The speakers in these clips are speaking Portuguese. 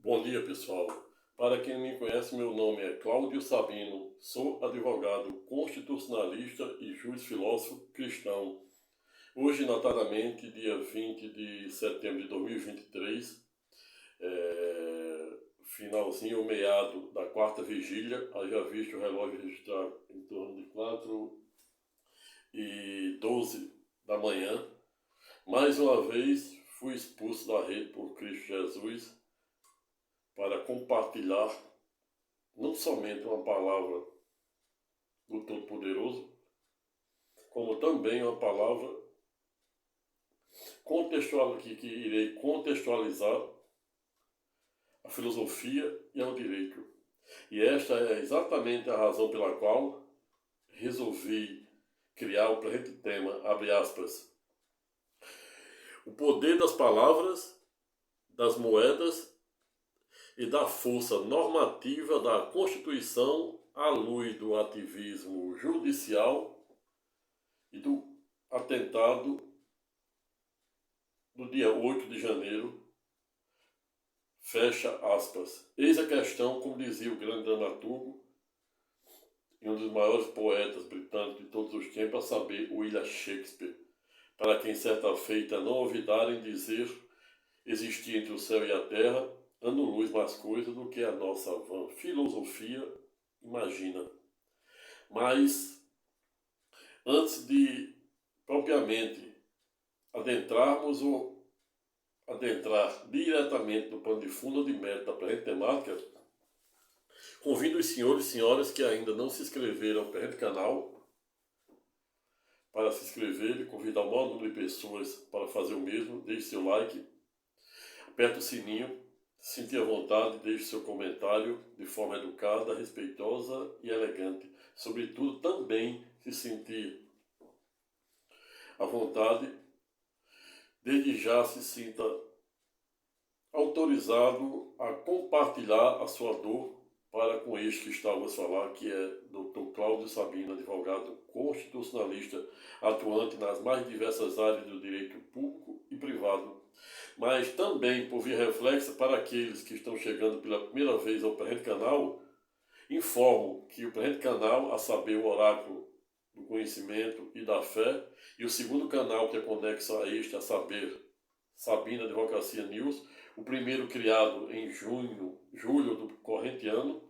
Bom dia, pessoal. Para quem não me conhece, meu nome é Cláudio Sabino, sou advogado constitucionalista e juiz filósofo cristão. Hoje, notadamente, dia 20 de setembro de 2023, finalzinho ou meado da quarta vigília, haja visto o relógio registrar em torno de 4h12 da manhã. Mais uma vez, fui expulso da rede por Cristo Jesus para compartilhar não somente uma palavra do Todo-Poderoso, como também uma palavra contextual que irei contextualizar a filosofia e ao direito. E esta é exatamente a razão pela qual resolvi criar o presente tema, abre aspas, o poder das palavras, das moedas e da força normativa da Constituição à luz do ativismo judicial e do atentado do dia 8 de janeiro, fecha aspas. Eis a questão, como dizia o grande dramaturgo e um dos maiores poetas britânicos de todos os tempos, a saber, William Shakespeare, para quem certa feita não ouvidarem dizer existia entre o céu e a terra ano-luz mais coisa do que a nossa vã filosofia imagina. Mas, antes de propriamente adentrar diretamente no pano de fundo ou de mérito da presente temática, convido os senhores e senhoras que ainda não se inscreveram ao presente canal para se inscrever e convidar o maior número de pessoas para fazer o mesmo. Deixe seu like, aperte o sininho, se sentir à vontade, deixe seu comentário de forma educada, respeitosa e elegante. Sobretudo, também se sentir à vontade, desde já se sinta autorizado a compartilhar a sua dor para com este que estávamos a falar, que é Dr. Cláudio Sabino, advogado constitucionalista, atuante nas mais diversas áreas do direito público e privado, mas também, por via reflexa, para aqueles que estão chegando pela primeira vez ao presente canal, informo que o presente canal, a saber, o Oráculo do Conhecimento e da Fé, e o segundo canal que é conexo a este, a saber, Sabino Advocacia News, o primeiro criado em julho do corrente ano,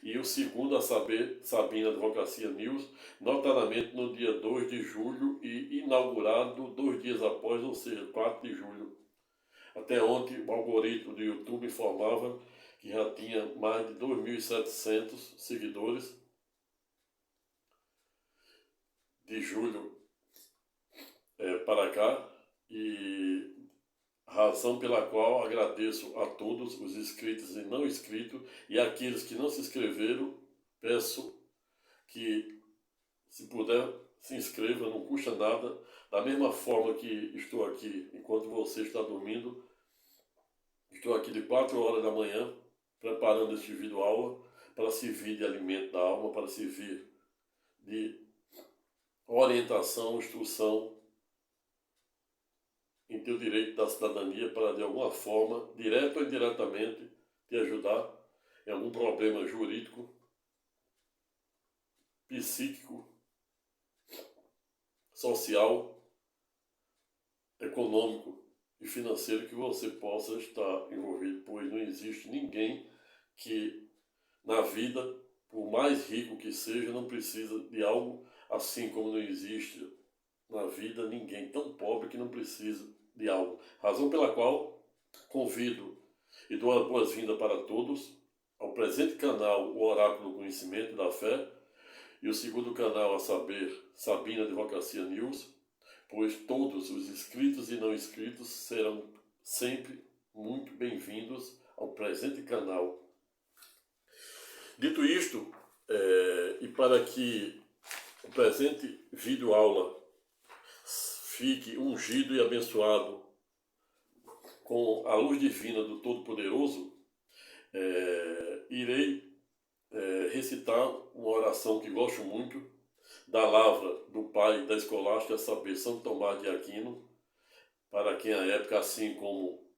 e o segundo, a saber, Sabino Advocacia News, notadamente no dia 2 de julho e inaugurado 2 dias após, ou seja, 4 de julho. Até ontem, o algoritmo do YouTube informava que já tinha mais de 2.700 seguidores de julho para cá, e razão pela qual agradeço a todos os inscritos e não inscritos, e aqueles que não se inscreveram, peço que, se puder, se inscreva, não custa nada. Da mesma forma que estou aqui enquanto você está dormindo, estou aqui de 4 horas da manhã preparando este vídeo aula para servir de alimento da alma, para servir de orientação, instrução em teu direito da cidadania, para de alguma forma, direta ou indiretamente, te ajudar em algum problema jurídico, psíquico, social, econômico e financeiro que você possa estar envolvido, pois não existe ninguém que na vida, por mais rico que seja, não precisa de algo, assim como não existe na vida ninguém tão pobre que não precisa de algo. Razão pela qual convido e dou as boas-vindas para todos ao presente canal, o Oráculo do Conhecimento e da Fé, e o segundo canal, a saber, Sabino Advocacia News, pois todos os inscritos e não inscritos serão sempre muito bem-vindos ao presente canal. Dito isto, e para que o presente vídeo aula fique ungido e abençoado com a luz divina do Todo-Poderoso, irei recitar uma oração que gosto muito, da lavra do pai da escolástica, a saber, São Tomás de Aquino, para quem à época, assim como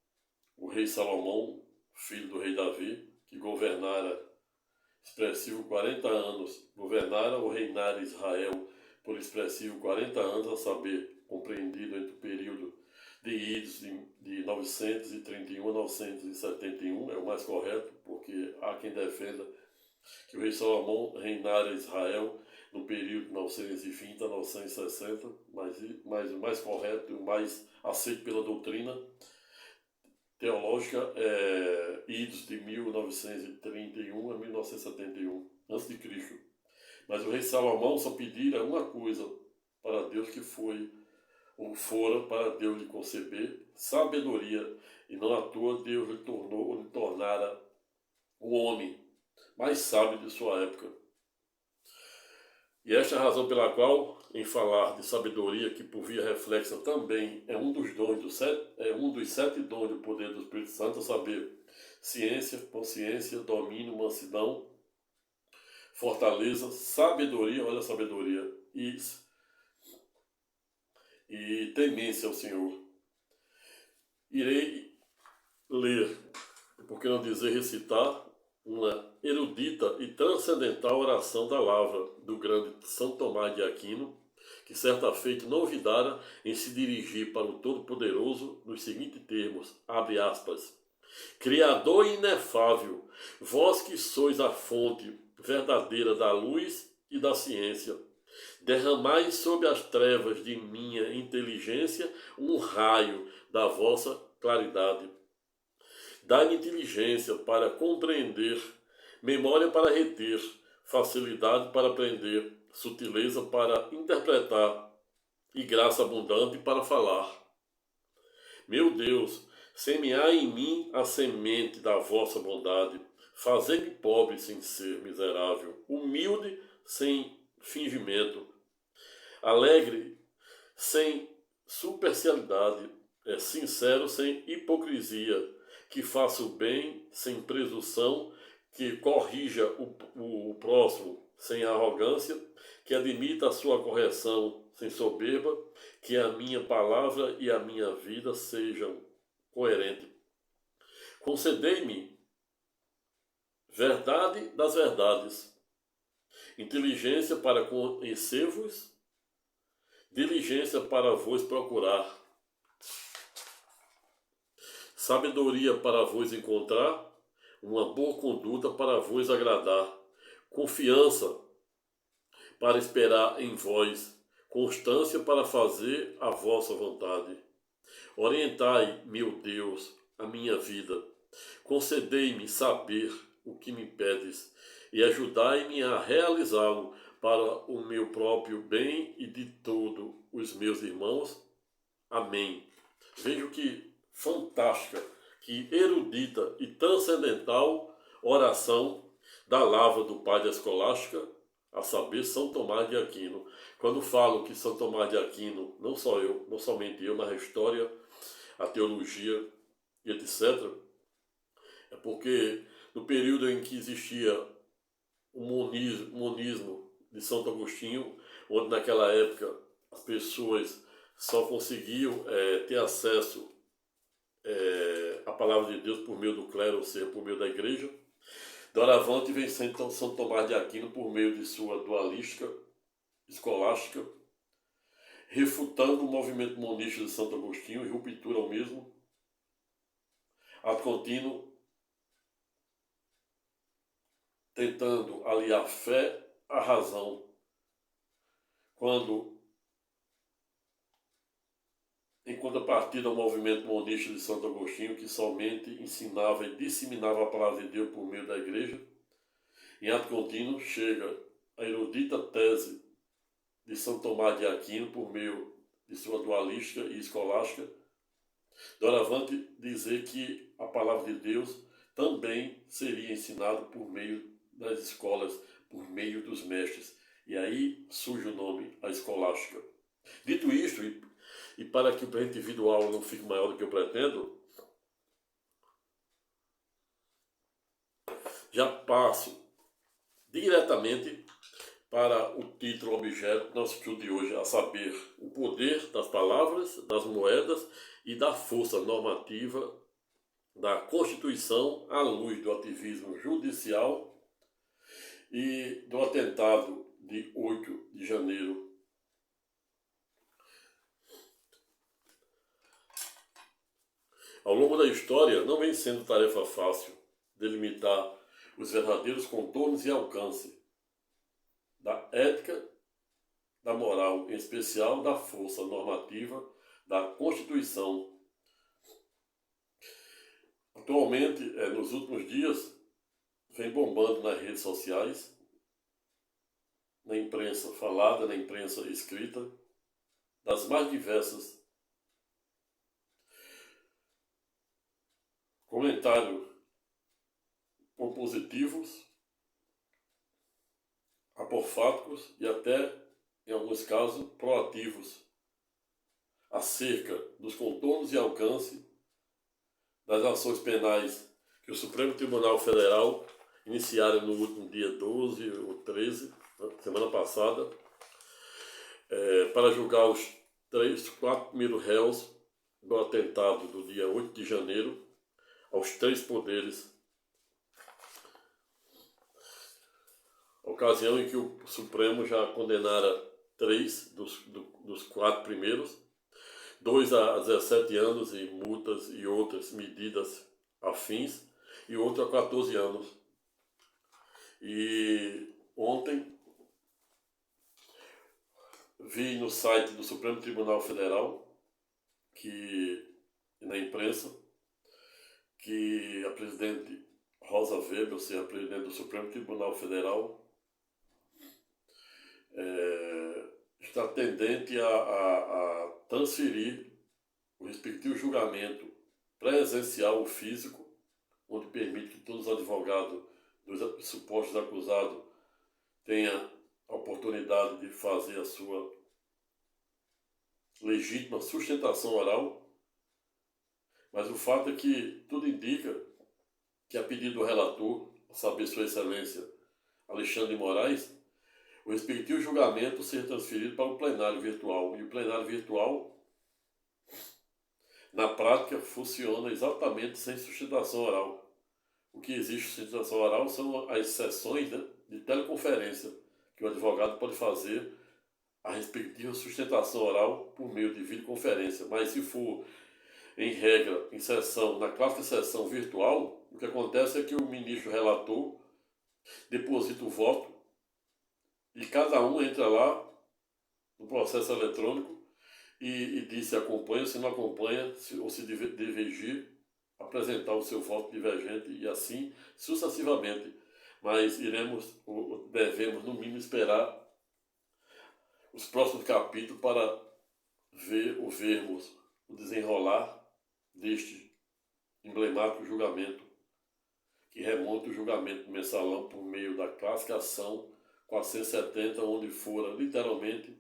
o rei Salomão, filho do rei Davi, que governara expressivo 40 anos, governara ou reinara Israel por expressivo 40 anos, a saber, compreendido entre o período de idos de 931 a 971, é o mais correto, porque há quem defenda que o rei Salomão reinara Israel no período de 920 a 960, mas o mais correto e o mais aceito pela doutrina teológica é idos de 1931 a 1971 a.C. Mas o rei Salomão só pedira uma coisa para Deus, que foi ou fora para Deus lhe conceber sabedoria, e não à toa Deus lhe tornou ou lhe tornara o homem mais sábio de sua época. E esta é a razão pela qual, em falar de sabedoria, que por via reflexa também é um dos sete dons do poder do Espírito Santo, a saber, ciência, consciência, domínio, mansidão, fortaleza, sabedoria, olha a sabedoria, e temência ao Senhor. Irei ler, por que não dizer recitar, uma erudita e transcendental oração da lavra do grande São Tomás de Aquino, que certa feita não olvidara em se dirigir para o Todo-Poderoso nos seguintes termos, abre aspas, Criador inefável, vós que sois a fonte verdadeira da luz e da ciência, derramai sobre as trevas de minha inteligência um raio da vossa claridade. Dai-me inteligência para compreender, memória para reter, facilidade para aprender, sutileza para interpretar e graça abundante para falar. Meu Deus, semeai em mim a semente da vossa bondade, fazei-me pobre sem ser miserável, humilde sem fingimento, alegre sem superficialidade, sincero sem hipocrisia, que faça o bem sem presunção, que corrija o próximo sem arrogância, que admita a sua correção sem soberba, que a minha palavra e a minha vida sejam coerentes. Concedei-me verdade das verdades, inteligência para conhecer-vos, diligência para vos procurar, sabedoria para vos encontrar, uma boa conduta para vos agradar, confiança para esperar em vós, constância para fazer a vossa vontade. Orientai, meu Deus, a minha vida, concedei-me saber o que me pedes e ajudai-me a realizá-lo para o meu próprio bem e de todos os meus irmãos. Amém. Veja que fantástica, que erudita e transcendental oração da lavra do pai da escolástica, a saber, São Tomás de Aquino. Quando falo que São Tomás de Aquino, não somente eu, mas a história, a teologia e etc., é porque no período em que existia o monismo de Santo Agostinho, onde naquela época as pessoas só conseguiam ter acesso à palavra de Deus por meio do clero, ou seja, por meio da igreja. Doravante vem então São Tomás de Aquino por meio de sua dualística escolástica, refutando o movimento monista de Santo Agostinho e ruptura ao mesmo, ad contínuo, tentando aliar fé à razão, em contrapartida ao movimento monista de Santo Agostinho, que somente ensinava e disseminava a palavra de Deus por meio da igreja, em ato contínuo chega a erudita tese de São Tomás de Aquino por meio de sua dualística e escolástica, doravante dizer que a palavra de Deus também seria ensinada por meio das escolas, por meio dos mestres. E aí surge o nome, a escolástica. Dito isto, e para que o presente individual não fique maior do que eu pretendo, já passo diretamente para o título objeto do nosso estudo de hoje, a saber, o poder das palavras, das moedas e da força normativa da Constituição à luz do ativismo judicial e do atentado de 8 de janeiro. Ao longo da história, não vem sendo tarefa fácil delimitar os verdadeiros contornos e alcance da ética, da moral, em especial da força normativa da Constituição. Atualmente, nos últimos dias, vem bombando nas redes sociais, na imprensa falada, na imprensa escrita, das mais diversas comentários propositivos, apofáticos e até, em alguns casos, proativos acerca dos contornos e alcance das ações penais que o Supremo Tribunal Federal iniciaram no último dia 12 ou 13, semana passada, para julgar os 4 primeiros réus do atentado do dia 8 de janeiro aos 3 poderes. A ocasião em que o Supremo já condenara 3 dos 4 primeiros, 2 a 17 anos em multas e outras medidas afins, e outro a 14 anos. E ontem vi no site do Supremo Tribunal Federal, na imprensa, que a presidente Rosa Weber, ou seja, a presidente do Supremo Tribunal Federal, está tendente a transferir o respectivo julgamento presencial ou físico, onde permite que todos os advogados dos supostos acusados tenham a oportunidade de fazer a sua legítima sustentação oral. Mas o fato é que tudo indica que, a pedido do relator, a saber, Sua Excelência Alexandre de Moraes, o respectivo julgamento seja transferido para o plenário virtual. E o plenário virtual, na prática, funciona exatamente sem sustentação oral. O que existe sustentação oral são as sessões, de teleconferência que o advogado pode fazer a respectiva sustentação oral por meio de videoconferência. Mas se for, em regra, na clássica sessão virtual, o que acontece é que o ministro relator deposita o voto e cada um entra lá no processo eletrônico e diz se acompanha, se não acompanha, ou se divergir, apresentar o seu voto divergente e assim sucessivamente. Mas devemos, no mínimo, esperar os próximos capítulos para vermos o desenrolar deste emblemático julgamento, que remonta o julgamento do mensalão por meio da clássica ação 470, onde fora literalmente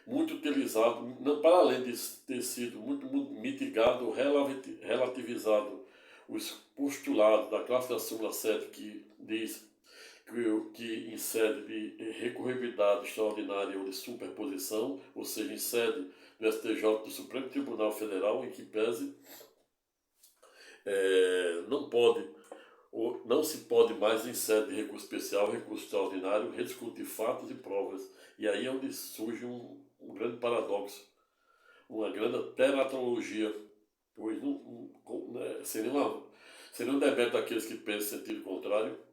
muito utilizado, não, para além de ter sido muito mitigado, relativizado os postulados da clássica súmula 7, que diz que em sede de recorribilidade extraordinária ou de superposição, ou seja, em sede do STJ, do Supremo Tribunal Federal, em que pese não se pode mais, em sede de recurso especial, recurso extraordinário, rediscutir fatos e provas. E aí é onde surge um grande paradoxo, uma grande teratologia, pois seria um debate daqueles que pensam em sentido contrário.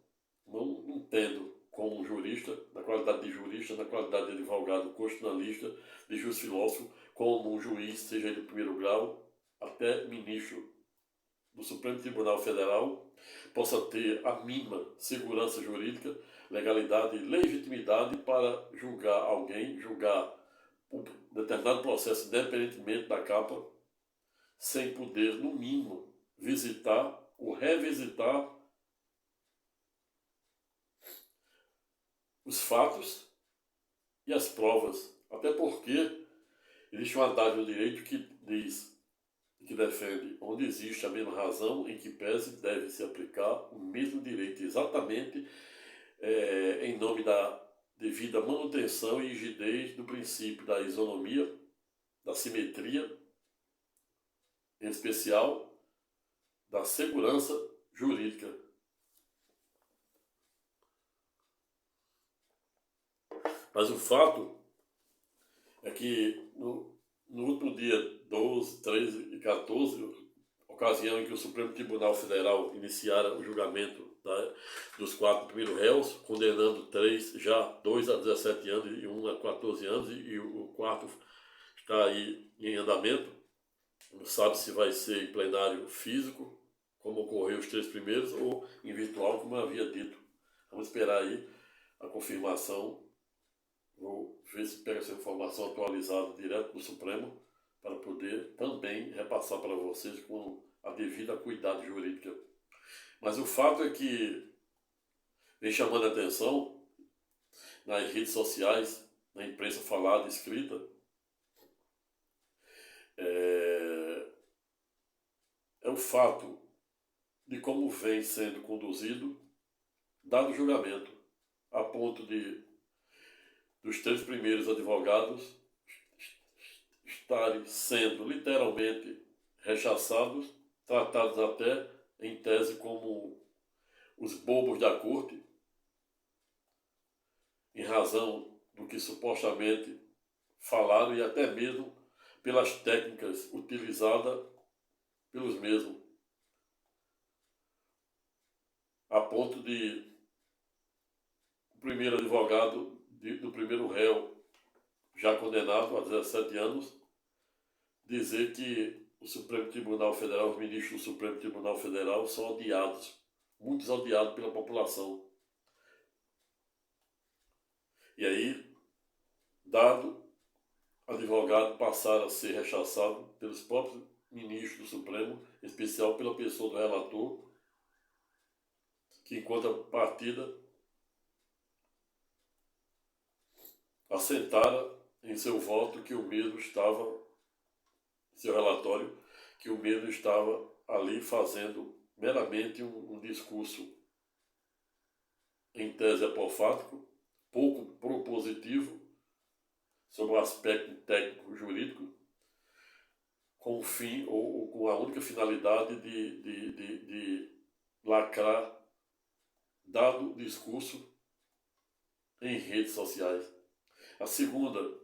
Não entendo, como jurista, na qualidade de jurista, na qualidade de advogado constitucionalista, de juiz filósofo, como um juiz, seja ele de primeiro grau, até ministro do Supremo Tribunal Federal, possa ter a mínima segurança jurídica, legalidade e legitimidade para julgar um determinado processo, independentemente da capa, sem poder, no mínimo, visitar ou revisitar os fatos e as provas. Até porque existe uma dádiva do direito que diz, que defende, onde existe a mesma razão, em que pese deve se aplicar o mesmo direito, exatamente em nome da devida manutenção e rigidez do princípio da isonomia, da simetria, em especial da segurança jurídica. Mas o fato é que no último dia 12, 13 e 14, ocasião em que o Supremo Tribunal Federal iniciara o julgamento dos 4 primeiros réus, condenando 3, já 2 a 17 anos e 1 a 14 anos, e o quarto está aí em andamento. Não sabe se vai ser em plenário físico, como ocorreu os 3 primeiros, ou em virtual, como eu havia dito. Vamos esperar aí a confirmação. Vou ver se pega essa informação atualizada direto do Supremo, para poder também repassar para vocês com a devida cuidado jurídica. Mas o fato é que vem chamando a atenção nas redes sociais, na imprensa falada e escrita, é o fato de como vem sendo conduzido dado o julgamento, a ponto de dos 3 primeiros advogados estarem sendo literalmente rechaçados, tratados até em tese como os bobos da corte, em razão do que supostamente falaram e até mesmo pelas técnicas utilizadas pelos mesmos, a ponto de o primeiro advogado do primeiro réu, já condenado a 17 anos, dizer que o Supremo Tribunal Federal, os ministros do Supremo Tribunal Federal são odiados, muitos odiados pela população. E aí, dado advogado passar a ser rechaçado pelos próprios ministros do Supremo, em especial pela pessoa do relator, que enquanto partida assentara em seu voto que o mesmo estava, seu relatório, que o mesmo estava ali fazendo meramente um discurso em tese apofático, pouco propositivo, sobre o aspecto técnico jurídico, com o fim ou com a única finalidade de lacrar dado discurso em redes sociais. A segunda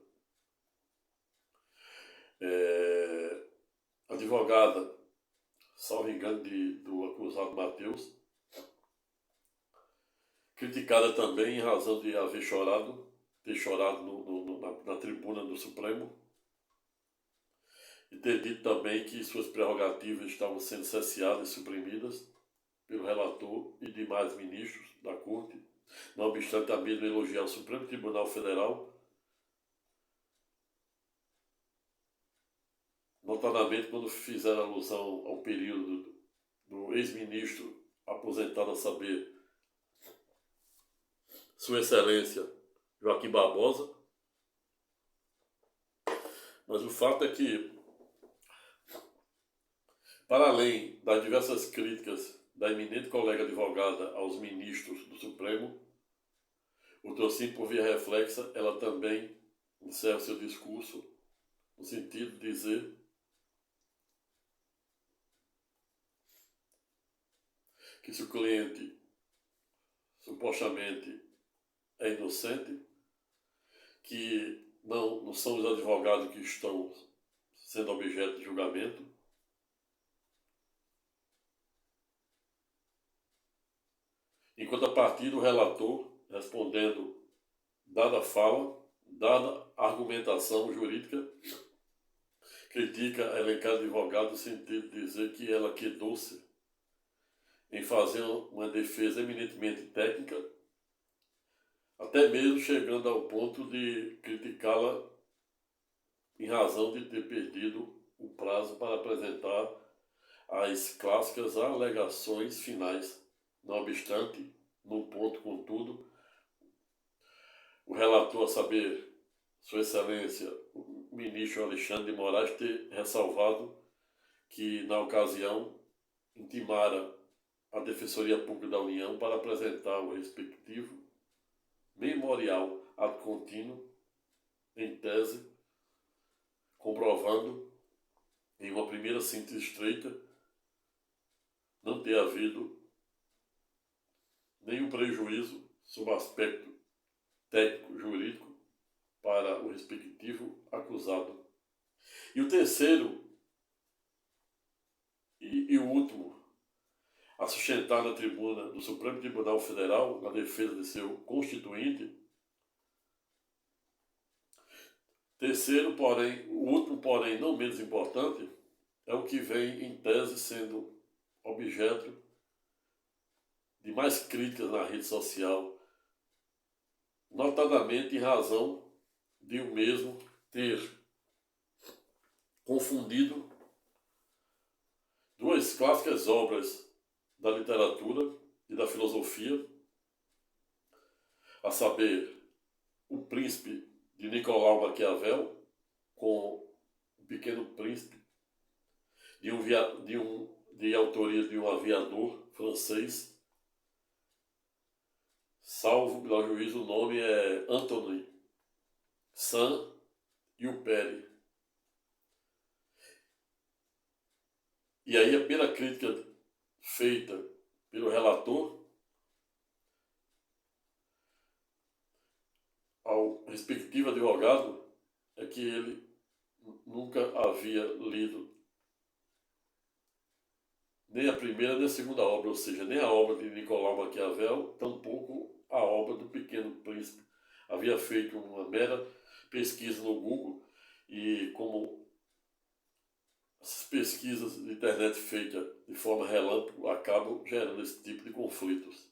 advogada, salvo engano, do acusado Mateus, criticada também em razão de haver ter chorado na tribuna do Supremo, e ter dito também que suas prerrogativas estavam sendo cesseadas e suprimidas pelo relator e demais ministros da Corte, não obstante a mesma elogiar o Supremo Tribunal Federal, notadamente quando fizeram alusão ao período do ex-ministro aposentado, a saber, Sua Excelência Joaquim Barbosa. Mas o fato é que, para além das diversas críticas da eminente colega advogada aos ministros do Supremo, o trocínio por via reflexa, ela também encerra seu discurso no sentido de dizer que se o cliente supostamente é inocente, que não são os advogados que estão sendo objeto de julgamento, enquanto a partir do relator, respondendo dada fala, dada argumentação jurídica, critica a elencada advogada no sentido de dizer que ela quedou-se em fazer uma defesa eminentemente técnica, até mesmo chegando ao ponto de criticá-la em razão de ter perdido o prazo para apresentar as clássicas alegações finais. Não obstante, num ponto, contudo, o relator, a saber, Sua Excelência, o ministro Alexandre de Moraes, ter ressalvado que, na ocasião, intimara a Defensoria Pública da União para apresentar o respectivo memorial ad contínuo, em tese, comprovando, em uma primeira síntese estreita, não ter havido nenhum prejuízo sob aspecto técnico-jurídico para o respectivo acusado. E o terceiro e o último a sustentar na tribuna do Supremo Tribunal Federal, na defesa de seu constituinte. Terceiro, porém, o último, porém, não menos importante, é o que vem, em tese, sendo objeto de mais críticas na rede social, notadamente em razão de o mesmo ter confundido duas clássicas obras da literatura e da filosofia, a saber, O Príncipe de Nicolau Maquiavel com O Pequeno Príncipe, de autoria de um aviador francês, salvo, pelo juízo, o nome é Anthony Saint-Exupéry. E aí a primeira crítica feita pelo relator ao respectivo advogado é que ele nunca havia lido nem a primeira nem a segunda obra, ou seja, nem a obra de Nicolau Maquiavel, tampouco a obra do Pequeno Príncipe. Havia feito uma mera pesquisa no Google e, como essas pesquisas de internet feitas de forma relâmpago acabam gerando esse tipo de conflitos.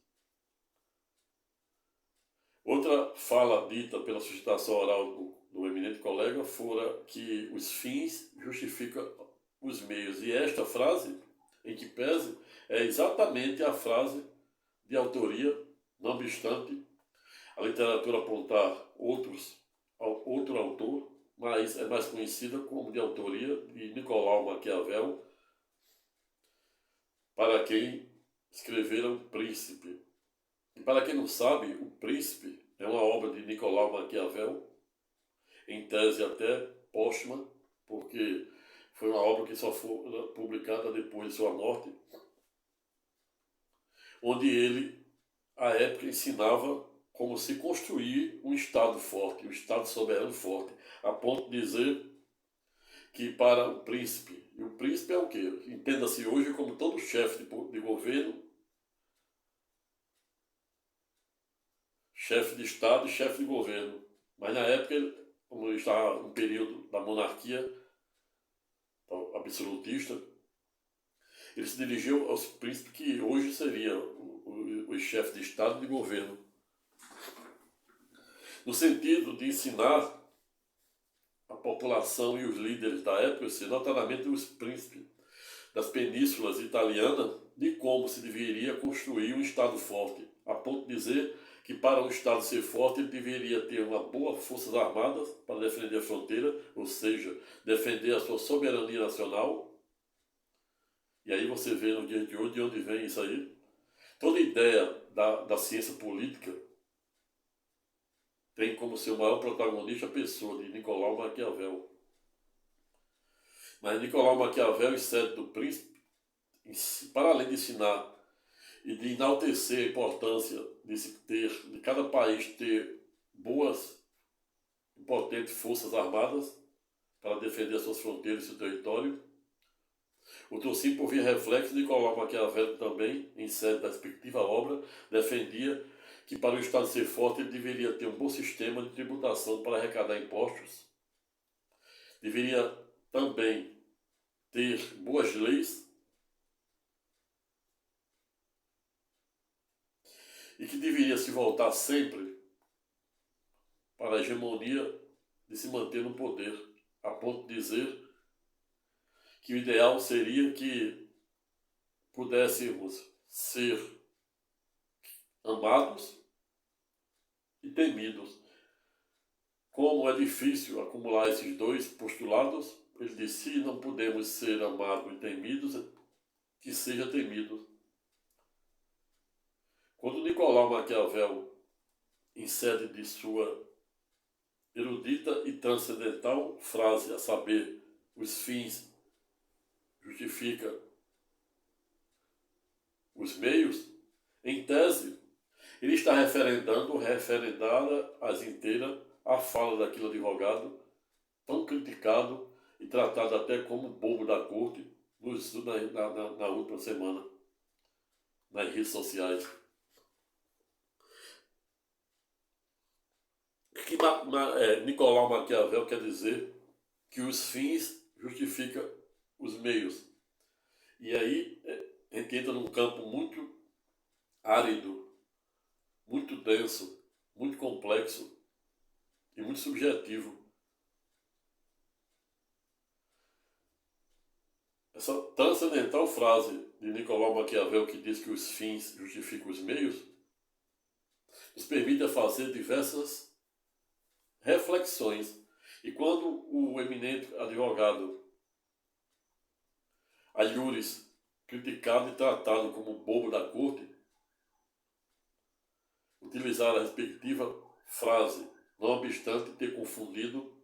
Outra fala dita pela sustentação oral do eminente colega fora que os fins justificam os meios. E esta frase, em que pese, é exatamente a frase de autoria, não obstante a literatura apontar outro autor, mas é mais conhecida como de autoria de Nicolau Maquiavel, para quem escrevera O Príncipe. E para quem não sabe, O Príncipe é uma obra de Nicolau Maquiavel, em tese até póstuma, porque foi uma obra que só foi publicada depois de sua morte, onde ele, à época, ensinava como se construir um Estado forte, um Estado soberano forte, a ponto de dizer que para o príncipe, e o príncipe é o quê? Entenda-se hoje como todo chefe de governo, chefe de Estado e chefe de governo. Mas na época, como estava no período da monarquia absolutista, ele se dirigiu aos príncipes que hoje seriam os chefes de Estado e de governo, no sentido de ensinar a população e os líderes da época, notadamente os príncipes das penínsulas italianas, de como se deveria construir um Estado forte, a ponto de dizer que para um Estado ser forte ele deveria ter uma boa forças armadas para defender a fronteira, ou seja, defender a sua soberania nacional. E aí você vê no dia de hoje de onde vem isso aí. Toda ideia da ciência política tem como seu maior protagonista a pessoa de Nicolau Maquiavel. Mas Nicolau Maquiavel, em sede do príncipe, para além de ensinar e de enaltecer a importância de cada país ter boas e potentes forças armadas para defender suas fronteiras e seu território, o Torcim, por via reflexo, Nicolau Maquiavel também, em sede da respectiva obra, defendia que para o Estado ser forte ele deveria ter um bom sistema de tributação para arrecadar impostos, deveria também ter boas leis e que deveria se voltar sempre para a hegemonia de se manter no poder, a ponto de dizer que o ideal seria que pudéssemos ser amados e temidos. Como é difícil acumular esses dois postulados, ele disse: se não podemos ser amados e temidos, que seja temido. Quando Nicolau Maquiavel, em sede de sua erudita e transcendental frase, a saber, os fins justifica os meios, em tese, ele está referendada as inteiras a fala daquele advogado tão criticado e tratado até como bobo da corte na última semana, nas redes sociais. O que Nicolau Maquiavel quer dizer? Que os fins justificam os meios. E aí a gente entra num campo muito árido, muito denso, muito complexo e muito subjetivo. Essa transcendental frase de Nicolau Maquiavel, que diz que os fins justificam os meios, nos permite fazer diversas reflexões. E quando o eminente advogado Alhures, criticado e tratado como bobo da corte, utilizar a respectiva frase, não obstante ter confundido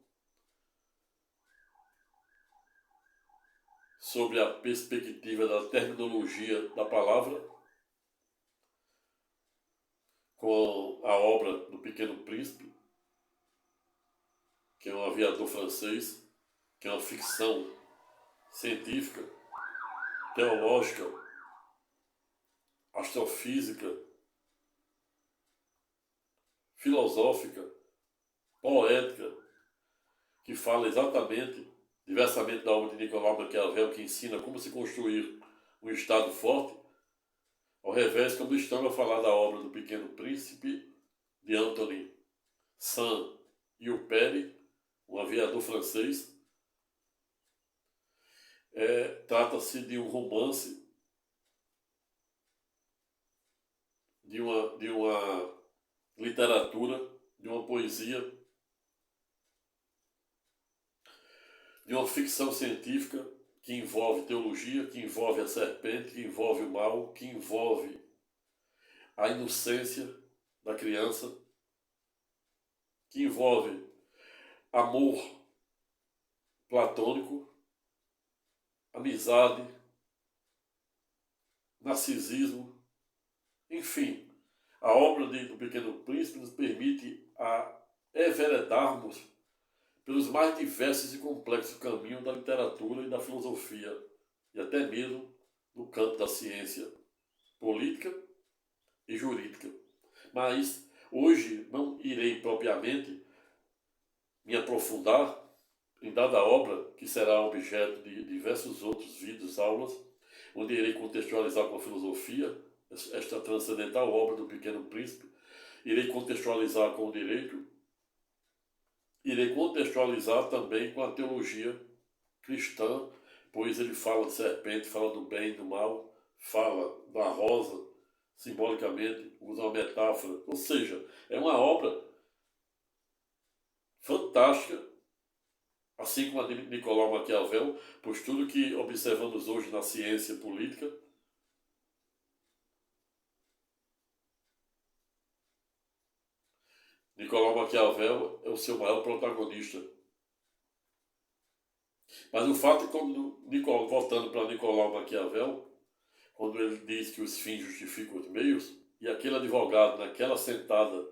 sobre a perspectiva da terminologia da palavra com a obra do Pequeno Príncipe, que é um aviador francês, que é uma ficção científica, teológica, astrofísica, filosófica, poética, que fala exatamente, diversamente da obra de Nicolau Maquiavel, que ensina como se construir um Estado forte, ao revés, quando estamos a falar da obra do Pequeno Príncipe, de Anthony Saint-Exupéry, um aviador francês, trata-se de um romance, de uma literatura, de uma poesia, de uma ficção científica que envolve teologia, que envolve a serpente, que envolve o mal, que envolve a inocência da criança, que envolve amor platônico, amizade, narcisismo, enfim. A obra do Pequeno Príncipe nos permite enveredarmos pelos mais diversos e complexos caminhos da literatura e da filosofia, e até mesmo no campo da ciência política e jurídica. Mas hoje não irei propriamente me aprofundar em dada obra, que será objeto de diversos outros vídeos, aulas, onde irei contextualizar com a filosofia esta transcendental obra do Pequeno Príncipe, irei contextualizar com o direito, irei contextualizar também com a teologia cristã, pois ele fala de serpente, fala do bem e do mal, fala da rosa, simbolicamente, usa uma metáfora. Ou seja, é uma obra fantástica, assim como a de Nicolau Maquiavel, pois tudo que observamos hoje na ciência política Nicolau Maquiavel é o seu maior protagonista. Mas o fato é que, voltando para Nicolau Maquiavel, quando ele diz que os fins justificam os meios, e aquele advogado, naquela sentada,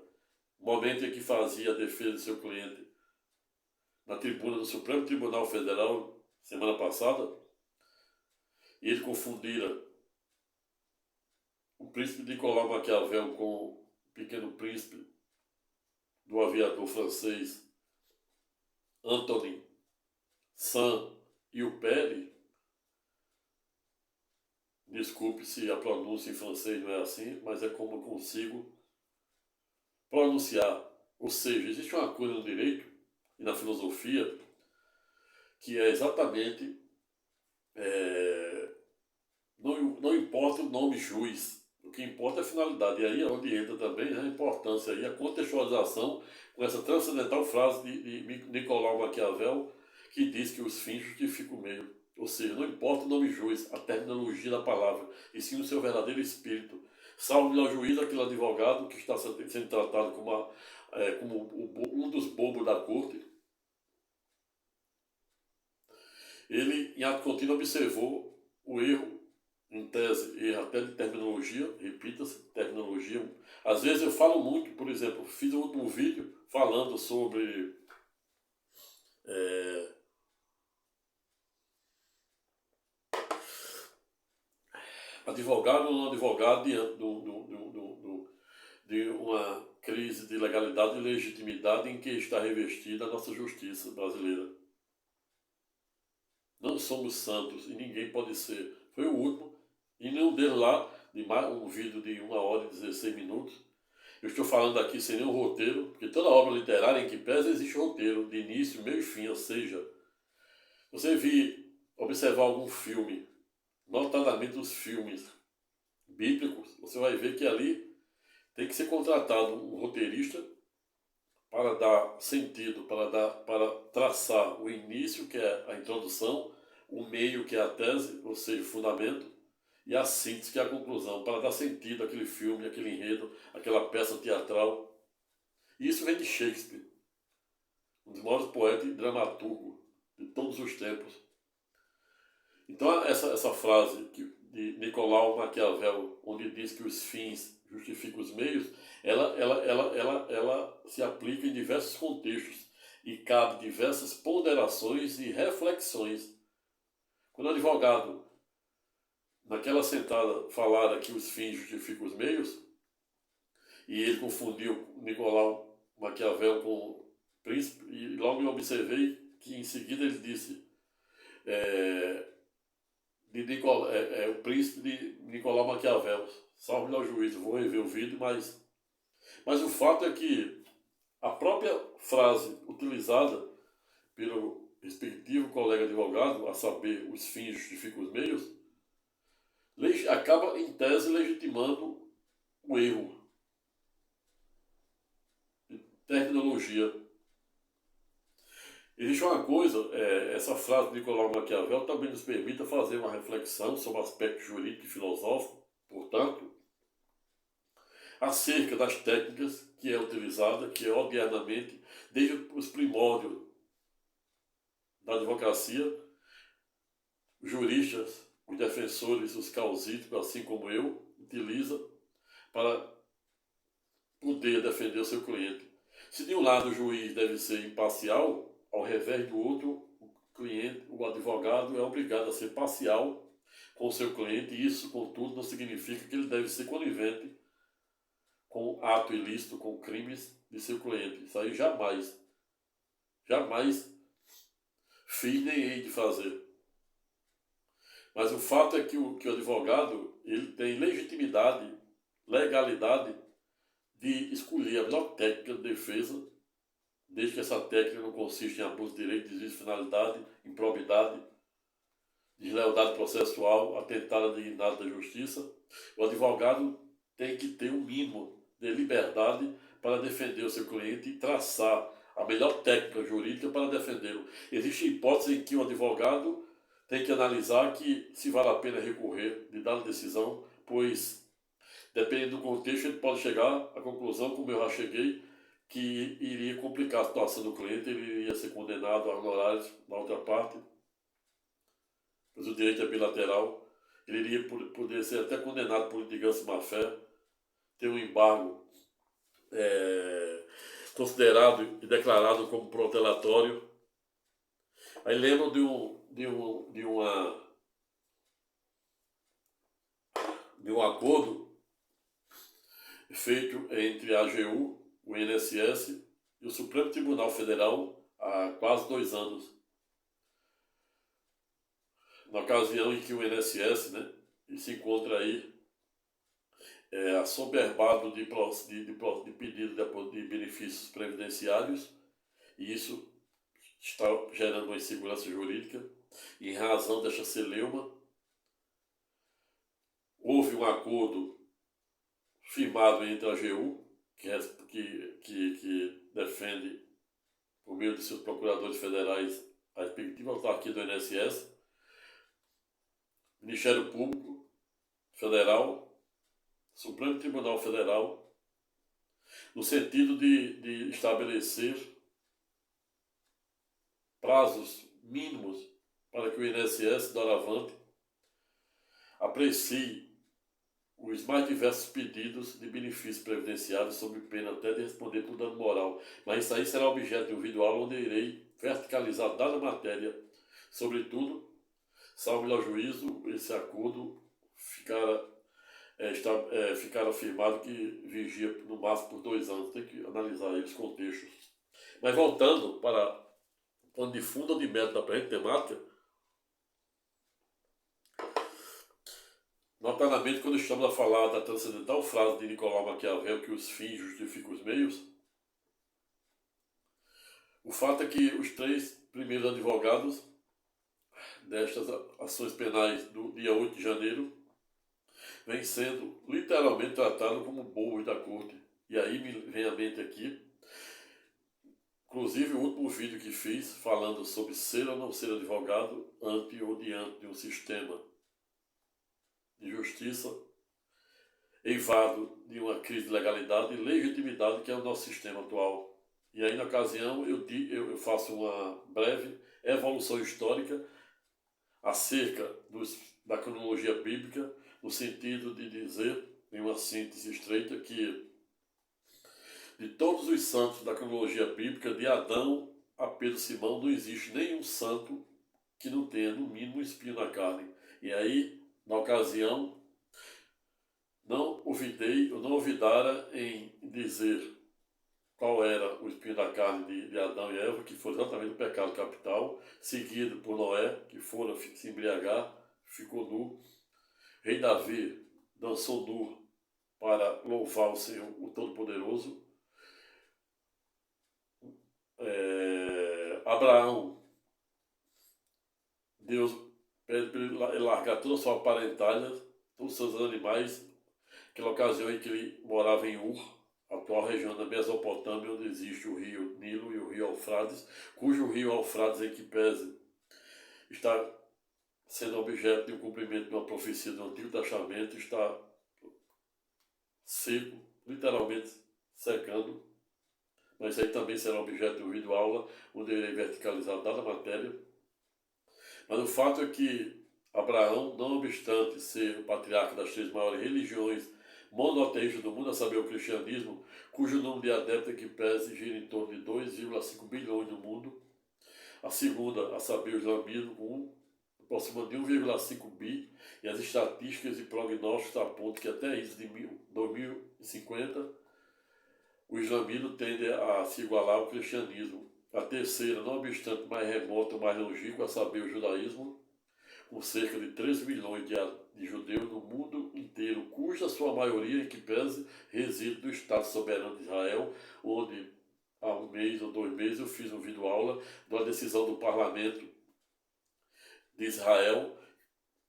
momento em que fazia a defesa de seu cliente, na tribuna do Supremo Tribunal Federal, semana passada, e ele confundira o príncipe Nicolau Maquiavel com o Pequeno Príncipe do aviador francês Anthony Saint-Exupéry. Desculpe se a pronúncia em francês não é assim, mas é como eu consigo pronunciar. Ou seja, existe uma coisa no direito e na filosofia que é exatamente não importa o nome juiz, o que importa é a finalidade. E aí é onde entra também a importância e a contextualização com essa transcendental frase de Nicolau Maquiavel, que diz que os fins justificam o meio. Ou seja, não importa o nome juiz, a terminologia da palavra, e sim o seu verdadeiro espírito. Salve ao juiz, aquele advogado que está sendo tratado como um dos bobos da corte. Ele, em ato contínuo, observou o erro em tese, erro até de terminologia, repita-se, terminologia. Às vezes eu falo muito, por exemplo, fiz um último vídeo falando sobre é, advogado ou não advogado diante de uma crise de legalidade e legitimidade em que está revestida a nossa justiça brasileira. Não somos santos e ninguém pode ser. Foi o último, e nenhum deles lá, de mais um vídeo de 1 hora e 16 minutos. Eu estou falando aqui sem nenhum roteiro, porque toda obra literária em que pesa existe roteiro, de início, meio e fim, ou seja, você observar algum filme, notadamente os filmes bíblicos, você vai ver que ali tem que ser contratado um roteirista para dar sentido, para traçar o início, que é a introdução, o meio, que é a tese, ou seja, o fundamento, e a síntese, que é a conclusão, para dar sentido àquele filme, àquele enredo, àquela peça teatral. E isso vem de Shakespeare, um dos maiores poetas e dramaturgos de todos os tempos. Então, essa frase de Nicolau Maquiavel, onde diz que os fins justificam os meios, ela se aplica em diversos contextos e cabe diversas ponderações e reflexões. Quando o advogado, naquela sentada, falara que os fins justificam os meios, e ele confundiu Nicolau Maquiavel com o príncipe, e logo eu observei que em seguida ele disse o príncipe de Nicolau Maquiavel. Salve ao juízo, vou rever o vídeo, mas o fato é que a própria frase utilizada pelo respectivo colega advogado, a saber, os fins justificam os meios, acaba em tese legitimando o erro de terminologia. Existe uma coisa, essa frase de Nicolau Maquiavel também nos permite fazer uma reflexão sobre o aspecto jurídico e filosófico, portanto, acerca das técnicas que é utilizada, que é odiernamente, desde os primórdios da advocacia, os juristas, os defensores, os causíticos, assim como eu, utilizam para poder defender o seu cliente. Se de um lado o juiz deve ser imparcial, ao revés do outro, o advogado é obrigado a ser parcial com o seu cliente, e isso, contudo, não significa que ele deve ser conivente com ato ilícito, com crimes de seu cliente. Isso aí jamais fiz nem hei de fazer. Mas o fato é que o advogado ele tem legitimidade, legalidade de escolher a melhor técnica de defesa, desde que essa técnica não consiste em abuso de direito, desvio de finalidade, improbidade, deslealdade processual, atentar à dignidade da justiça. O advogado tem que ter um mínimo de liberdade para defender o seu cliente e traçar a melhor técnica jurídica para defendê-lo. Existe hipótese em que o advogado tem que analisar que se vale a pena recorrer de dada decisão, pois, dependendo do contexto, ele pode chegar à conclusão, como eu já cheguei, que iria complicar a situação do cliente, ele iria ser condenado a honorários na outra parte, pois o direito é bilateral, ele iria poder ser até condenado por litigância má-fé, ter um embargo considerado e declarado como protelatório. Aí lembro de um acordo feito entre a AGU, o INSS e o Supremo Tribunal Federal há quase 2 anos. Na ocasião em que o INSS se encontra aí assoberbado de pedido de benefícios previdenciários, e isso está gerando uma insegurança jurídica. Em razão desta celeuma, houve um acordo firmado entre a AGU, que defende, por meio de seus procuradores federais, a respectiva autarquia do INSS, Ministério Público Federal, Supremo Tribunal Federal, no sentido de estabelecer prazos mínimos para que o INSS, doravante, aprecie os mais diversos pedidos de benefícios previdenciários sob pena até de responder por dano moral. Mas isso aí será objeto de um vídeo aula onde irei verticalizar dada matéria. Sobretudo, salvo melhor juízo, esse acordo ficara afirmado que vigia no máximo por 2 anos. Tem que analisar aí os contextos. Mas voltando para o plano de fundo ou de mérito da presente temática, notadamente quando estamos a falar da transcendental frase de Nicolau Maquiavel que os fins justificam os meios, o fato é que os 3 primeiros advogados destas ações penais do dia 8 de janeiro vêm sendo literalmente tratados como bobos da corte. E aí me vem à mente aqui, inclusive o último vídeo que fiz falando sobre ser ou não ser advogado ante ou diante de um sistema de justiça eivado de uma crise de legalidade e legitimidade que é o nosso sistema atual. E aí na ocasião eu faço uma breve evolução histórica acerca da cronologia bíblica, no sentido de dizer, em uma síntese estreita, que de todos os santos da cronologia bíblica, de Adão a Pedro Simão, não existe nenhum santo que não tenha, no mínimo, um espinho na carne. E aí, na ocasião, não ouvidara em dizer qual era o espinho da carne de Adão e Eva, que foi exatamente o pecado capital, seguido por Noé, que fora se embriagar, ficou nu. Rei Davi dançou nu para louvar o Senhor, o Todo-Poderoso. Abraão, Deus pede para ele largar toda a sua parentalha, todos os seus animais, aquela ocasião em que ele morava em Ur, atual região da Mesopotâmia, onde existe o rio Nilo e o rio Eufrates, cujo rio Eufrates, em que pese, está sendo objeto de um cumprimento de uma profecia do Antigo Testamento, está seco, literalmente secando. Mas isso aí também será objeto de um vídeo aula, onde eu irei verticalizar dada matéria. Mas o fato é que Abraão, não obstante ser o patriarca das 3 maiores religiões monoteístas do mundo, a saber, o cristianismo, cujo número de adeptos que pese gira em torno de 2,5 bilhões no mundo. A segunda, a saber, o islamismo, com aproximadamente 1,5 bi, e as estatísticas e prognósticos apontam que até isso de 2050 o islamismo tende a se igualar ao cristianismo. A terceira, não obstante mais remota, mais longínqua, a saber, o judaísmo, com cerca de 3 milhões de judeus no mundo inteiro, cuja sua maioria, em que pese, reside no Estado soberano de Israel, onde há 1 mês ou 2 meses eu fiz um vídeo aula de uma decisão do parlamento de Israel,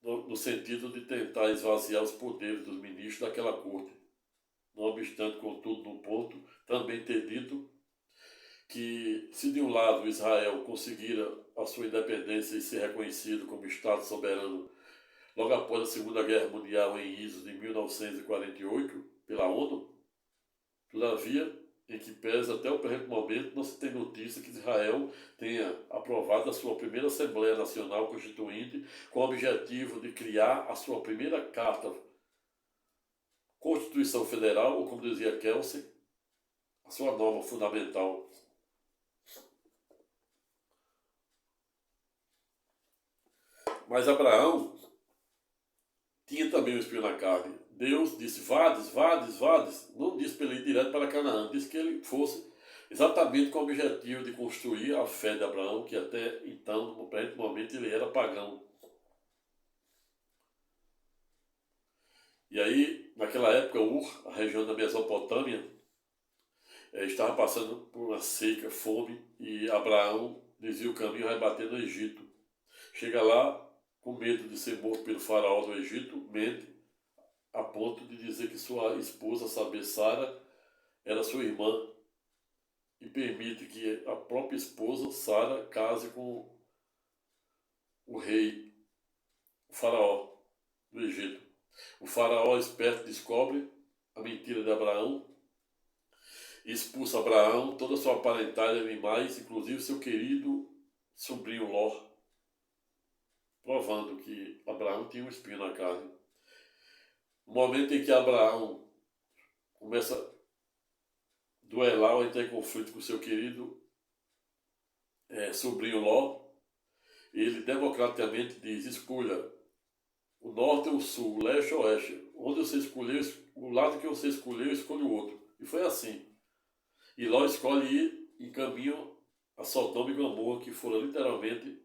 no sentido de tentar esvaziar os poderes dos ministros daquela corte. Não obstante, contudo, no ponto, também ter dito que, se de um lado Israel conseguira a sua independência e ser reconhecido como Estado soberano logo após a Segunda Guerra Mundial em Isos de 1948 pela ONU, todavia, em que pese até o presente momento, não se tem notícia que Israel tenha aprovado a sua primeira Assembleia Nacional Constituinte com o objetivo de criar a sua primeira Carta Constituição Federal, ou como dizia Kelsey, a sua norma fundamental. Mas Abraão tinha também um espinho na carne. Deus disse, vades, não disse para ele ir direto para Canaã, disse que ele fosse exatamente com o objetivo de construir a fé de Abraão, que até então, no presente momento, ele era pagão. E aí, naquela época, Ur, a região da Mesopotâmia, estava passando por uma seca, fome, e Abraão desvia o caminho, vai bater no Egito. Chega lá, com medo de ser morto pelo faraó do Egito, mente, a ponto de dizer que sua esposa, saber Sara, era sua irmã, e permite que a própria esposa, Sara, case com o rei, o faraó do Egito. O faraó esperto descobre a mentira de Abraão, expulsa Abraão, toda a sua parentalha de animais, inclusive seu querido sobrinho Ló, provando que Abraão tinha um espinho na carne. No momento em que Abraão começa a duelar ou entrar em conflito com seu querido sobrinho Ló, ele democraticamente diz: escolha o norte ou o sul, o leste ou o oeste. Onde você escolher, o lado que você escolher, eu escolho o outro. E foi assim. E Ló escolhe ir em caminho a Sodoma e Gomorra, que foram literalmente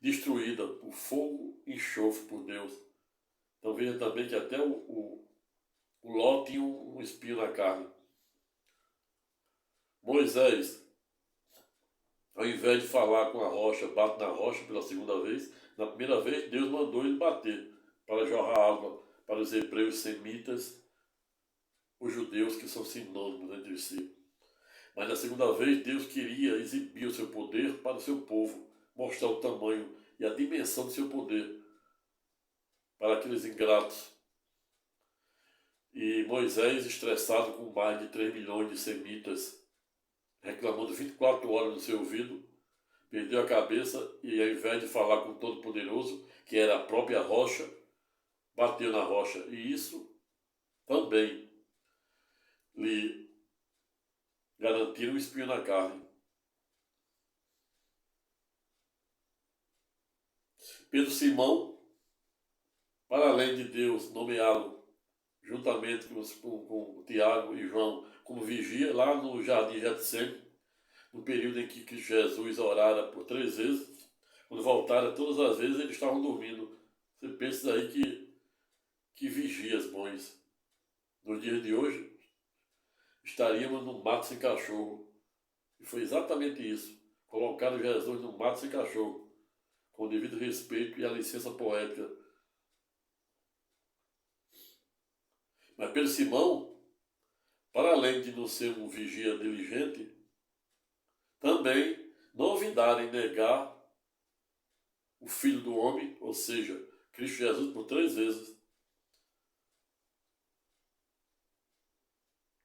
destruída por fogo e enxofre por Deus. Então veja também que até o Ló tinha um espinho na carne. Moisés, ao invés de falar com a rocha, bate na rocha pela segunda vez. Na primeira vez, Deus mandou ele bater para jorrar água para os hebreus semitas, os judeus que são sinônimos entre si. Mas na segunda vez, Deus queria exibir o seu poder para o seu povo, mostrar o tamanho e a dimensão do seu poder para aqueles ingratos. E Moisés, estressado com mais de 3 milhões de semitas, reclamando 24 horas no seu ouvido, perdeu a cabeça e, ao invés de falar com o Todo-Poderoso, que era a própria rocha, bateu na rocha. E isso também lhe garantiu um espinho na carne. Pedro Simão, para além de Deus nomeá-lo juntamente com Tiago e João como vigia lá no jardim Getsemane, no período em que Cristo Jesus orara por 3 vezes, quando voltaram todas as vezes eles estavam dormindo. Você pensa aí que vigias bons. Nos dias de hoje, estaríamos no mato sem cachorro. E foi exatamente isso. Colocaram Jesus no mato sem cachorro, com o devido respeito e a licença poética. Mas Pedro Simão, para além de não ser um vigia diligente, também não ouvidaram em negar o Filho do Homem, ou seja, Cristo Jesus, por 3 vezes.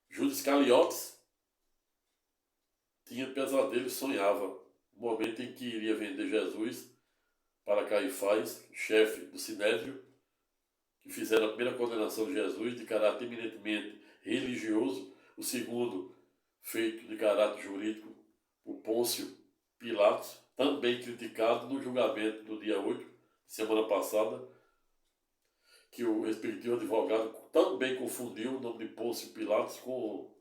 Judas Iscariotes tinha pesadelo e sonhava no momento em que iria vender Jesus para Caifás, chefe do Sinédrio, que fizeram a primeira condenação de Jesus de caráter eminentemente religioso, o segundo feito de caráter jurídico por Pôncio Pilatos, também criticado no julgamento do dia 8, semana passada, que o respectivo advogado também confundiu o nome de Pôncio Pilatos com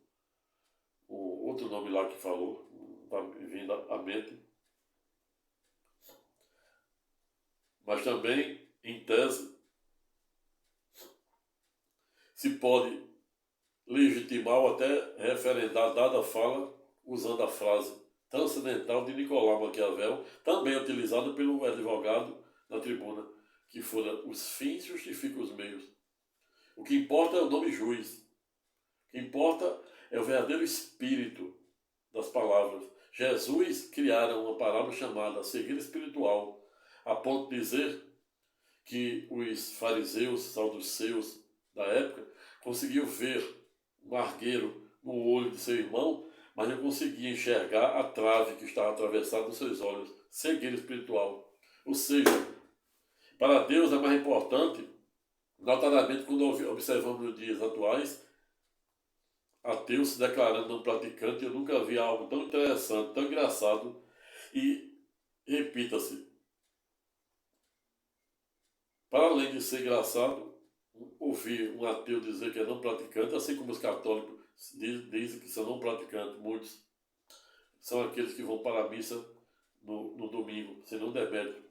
o outro nome lá que falou, está vindo à mente. Mas também, em tese, se pode legitimar ou até referendar dada fala usando a frase transcendental de Nicolau Maquiavel, também utilizada pelo advogado na tribuna, que fora: os fins justificam os meios. O que importa é o nome juiz. O que importa é o verdadeiro espírito das palavras. Jesus criara uma palavra chamada cegueira espiritual, a ponto de dizer que os fariseus, saduceus da época, conseguiam ver um argueiro no olho de seu irmão, mas não conseguia enxergar a trave que estava atravessada nos seus olhos. Cegueira espiritual. Ou seja, para Deus é mais importante, notadamente quando observamos nos dias atuais, ateus se declarando não praticante. Eu nunca vi algo tão interessante, tão engraçado. E, repita-se, para além de ser engraçado, ouvir um ateu dizer que é não praticante, assim como os católicos dizem que são não praticantes, muitos são aqueles que vão para a missa no domingo, sem não demérito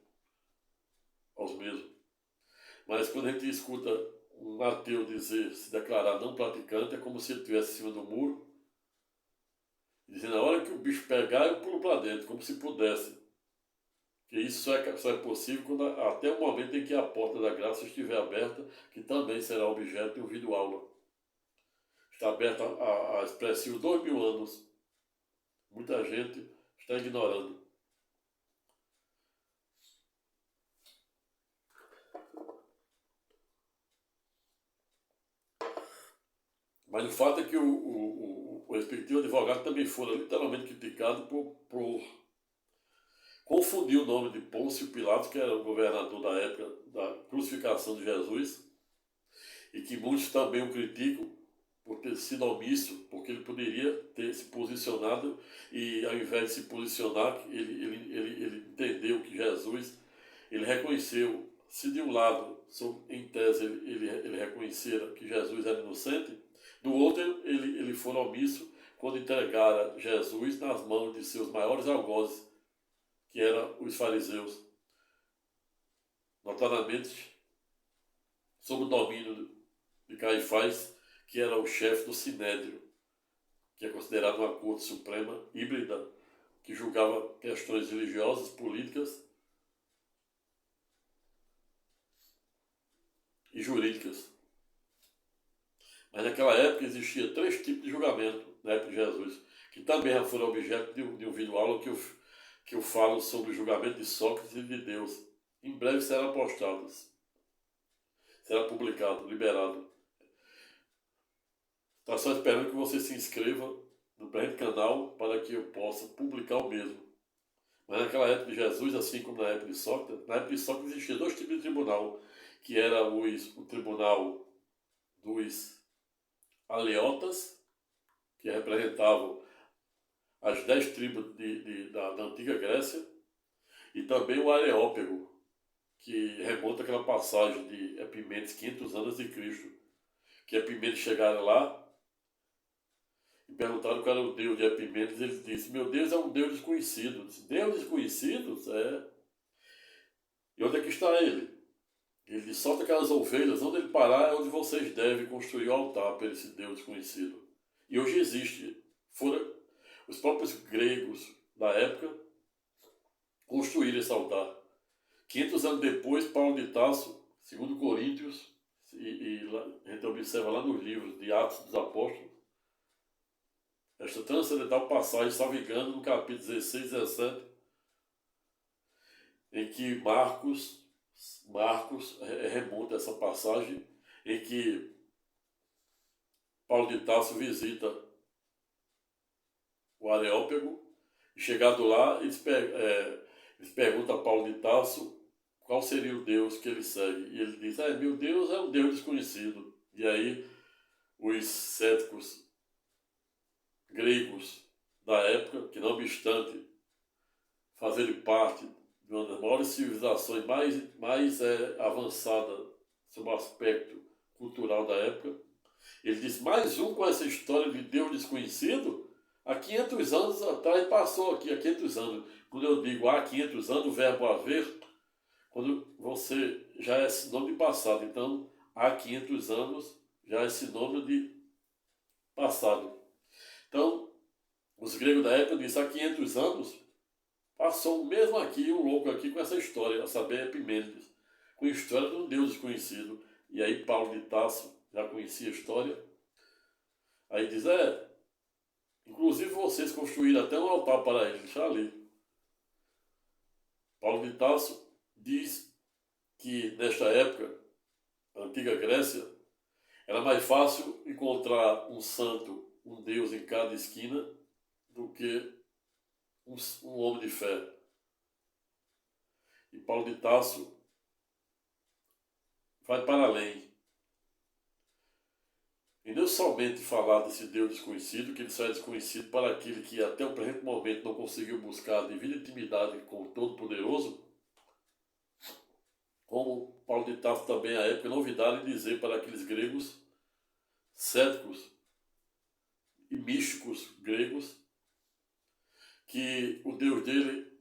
aos mesmos. Mas quando a gente escuta um ateu dizer, se declarar não praticante, é como se ele estivesse em cima do muro, dizendo: na hora que o bicho pegar, eu pulo para dentro, como se pudesse. Que isso só é possível quando, até o momento em que a porta da graça estiver aberta, que também será objeto de um vídeo-aula. Está aberta há expressivos 2000 anos. Muita gente está ignorando. Mas o fato é que o respectivo advogado também foi literalmente criticado por confundir o nome de Pôncio Pilatos, que era o governador da época da crucificação de Jesus, e que muitos também o criticam por ter sido omisso, porque ele poderia ter se posicionado e ao invés de se posicionar, ele entendeu que Jesus, ele reconheceu, se de um lado, em tese, ele reconhecera que Jesus era inocente, do outro ele foi omisso quando entregara Jesus nas mãos de seus maiores algozes, que eram os fariseus, notadamente sob o domínio de Caifás, que era o chefe do Sinédrio, que é considerado uma corte suprema híbrida, que julgava questões religiosas, políticas e jurídicas. Mas naquela época existia 3 tipos de julgamento, na época de Jesus, que também já foram objeto de um vídeo aula que eu falo sobre o julgamento de Sócrates e de Deus. Em breve será postado, será publicado, liberado. Está só esperando que você se inscreva no presente canal para que eu possa publicar o mesmo. Mas naquela época de Jesus, assim como na época de Sócrates, existiam 2 tipos de tribunal, que era o tribunal dos aleotas, que representavam as 10 tribos da antiga Grécia, e também o Areópago, que remonta àquela passagem de Epimenes 500 anos de Cristo, que Epimenes chegaram lá e perguntaram qual era o Deus de Epimenes. Ele disse: meu Deus é um Deus desconhecido. Disse: Deus desconhecido? É. E onde é que está ele? Ele disse: solta aquelas ovelhas, onde ele parar é onde vocês devem construir o altar para esse Deus desconhecido. E hoje existe. Foram os próprios gregos da época construíram esse altar. 500 anos depois, Paulo de Tarso, segundo Coríntios, a gente observa lá nos livros de Atos dos Apóstolos, esta transcendental passagem, salvo engano, no capítulo 16 e 17, em que Marcos remonta essa passagem, em que Paulo de Tarso visita o Areópago, e chegado lá, eles perguntam a Paulo de Tarso qual seria o Deus que ele segue. E ele diz: meu Deus é um Deus desconhecido. E aí os céticos gregos da época, que não obstante fazerem parte de uma das maiores civilizações mais avançadas sob o aspecto cultural da época, ele diz: mais um com essa história de Deus desconhecido? Há 500 anos atrás passou aqui, há 500 anos. Quando eu digo há 500 anos, o verbo haver, quando você já é sinônimo de passado. Então, há 500 anos já é sinônimo de passado. Então, os gregos da época dizem: há 500 anos passou mesmo aqui, um louco aqui com essa história, a saber, Epimênides, com a história de um Deus desconhecido. E aí Paulo de Tarso já conhecia a história. Aí diz: inclusive vocês construíram até um altar para ele, deixa ali. Paulo de Tarso diz que nesta época, a antiga Grécia, era mais fácil encontrar um santo, um Deus em cada esquina, do que um homem de fé. E Paulo de Tarso vai para além. E não somente falar desse Deus desconhecido, que ele só é desconhecido para aquele que até o presente momento não conseguiu buscar a devida intimidade com o Todo-Poderoso, como Paulo de Tarso também à época novidade em dizer para aqueles gregos céticos e místicos gregos que o Deus dele,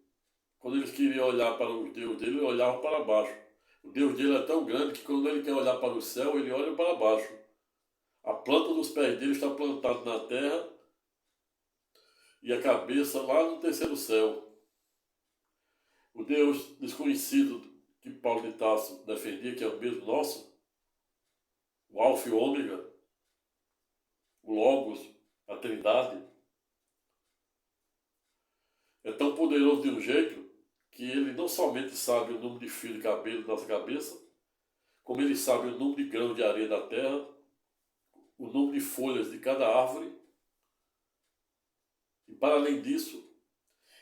quando eles queriam olhar para o Deus dele, olhavam para baixo. O Deus dele é tão grande que quando ele quer olhar para o céu, ele olha para baixo. A planta dos pés dele está plantada na terra e a cabeça lá no terceiro céu. O Deus desconhecido que Paulo de Tarso defendia, que é o mesmo nosso, o Alfa e o Ômega, o Logos, a Trindade, é tão poderoso de um jeito que ele não somente sabe o número de fios de cabelo da nossa cabeça, como ele sabe o número de grãos de areia da terra, o número de folhas de cada árvore. E para além disso,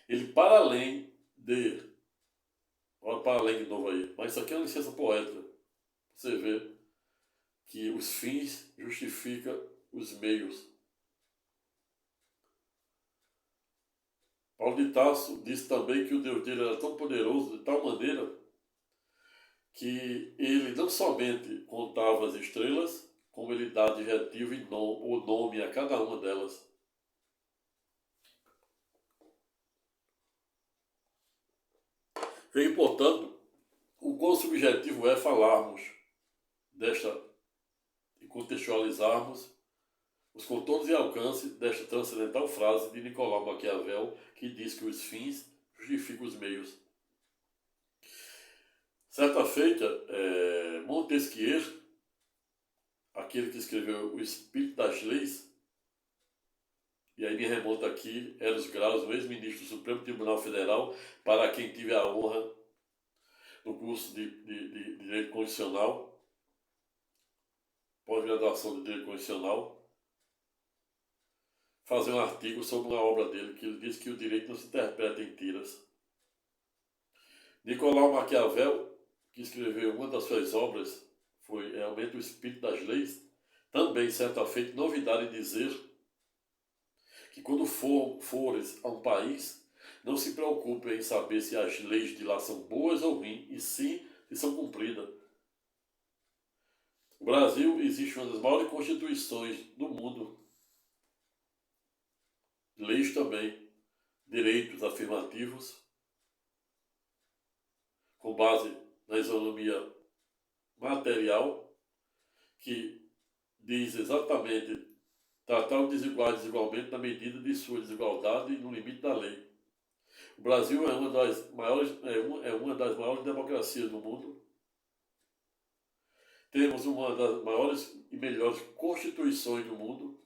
ele para além de... Olha para além de novo aí. Mas isso aqui é uma licença poética. Você vê. que os fins justificam os meios. Paulo de Tarso disse também que o Deus dele era tão poderoso de tal maneira que ele não somente contava as estrelas, como ele dá adjetivo e o nome a cada uma delas. Veio, portanto, o quão subjetivo é falarmos desta e contextualizarmos os contornos e alcance desta transcendental frase de Nicolau Maquiavel, que diz que os fins justificam os meios. Certa feita, Montesquieu, aquele que escreveu O Espírito das Leis, e aí me remonta aqui, Eros Graus, o ex-ministro do Supremo Tribunal Federal, para quem tive a honra no curso de Direito Constitucional, pós-graduação de Direito Constitucional, fazer um artigo sobre uma obra dele, que ele diz que o direito não se interpreta em tiras. Nicolau Maquiavel, que escreveu uma das suas obras, foi realmente O Espírito das Leis, também, certa feita, novidade dizer que quando fores a um país, não se preocupe em saber se as leis de lá são boas ou ruins, e sim se são cumpridas. No Brasil existe uma das maiores constituições do mundo. Leis também, direitos afirmativos, com base na isonomia material, que diz exatamente tratar o desigual desigualmente na medida de sua desigualdade e no limite da lei. O Brasil é uma das maiores democracias do mundo. Temos uma das maiores e melhores constituições do mundo,